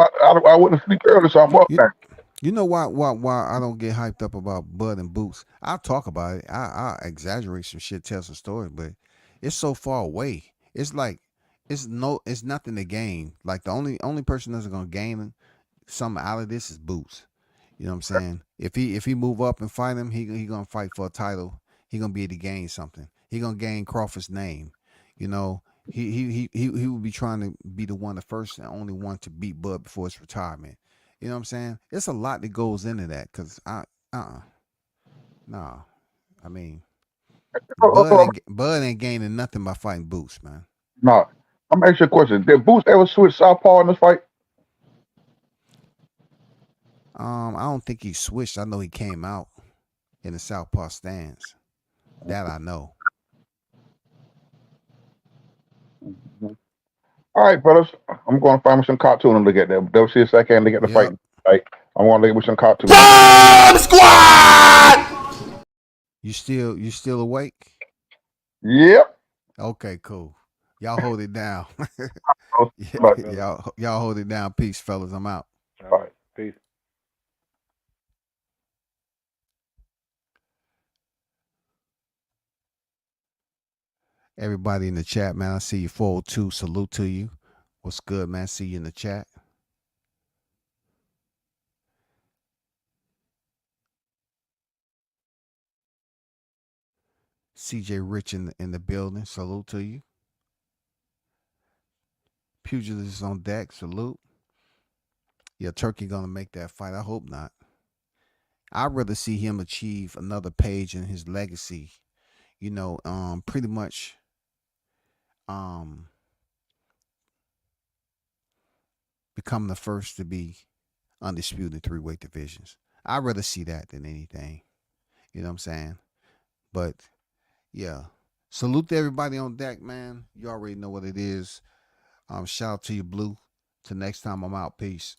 I wouldn't sleep early, so I'm up there. You know why I don't get hyped up about Bud and Boots? I'll talk about it. I exaggerate some shit, tell some stories, but it's so far away. It's like it's nothing to gain. Like the only person that's gonna gain something out of this is Boots. You know what I'm saying? If he move up and fight him, he gonna fight for a title. He gonna be able to gain something. He gonna gain Crawford's name. You know, he will be trying to be the first and only one to beat Bud before his retirement. You know what I'm saying? It's a lot that goes into that because nah. I mean, Bud ain't gaining nothing by fighting Boots, man. No. I'm gonna ask you a question. Did Boots ever switch southpaw in this fight? I don't think he switched. I know he came out in the southpaw stance. That I know. All right, brothers. I'm going to find me some cartoon and look at that. WCS I can look at the fight. Yep. Like I'm going to look at some cartoon. Bomb Squad! You still awake? Yep. Okay, cool. Y'all hold it down. But y'all hold it down. Peace, fellas. I'm out. All right. Peace. Everybody in the chat, man. I see you 402. Salute to you. What's good, man? See you in the chat. CJ Rich in the building. Salute to you. Pugilist on deck. Salute. Yeah, Turkey gonna make that fight. I hope not. I'd rather see him achieve another page in his legacy. You know, pretty much become the first to be undisputed in 3-weight divisions. I'd rather see that than anything. You know what I'm saying? But yeah. Salute to everybody on deck, man. You already know what it is. Shout out to you, Blue. Till next time, I'm out. Peace.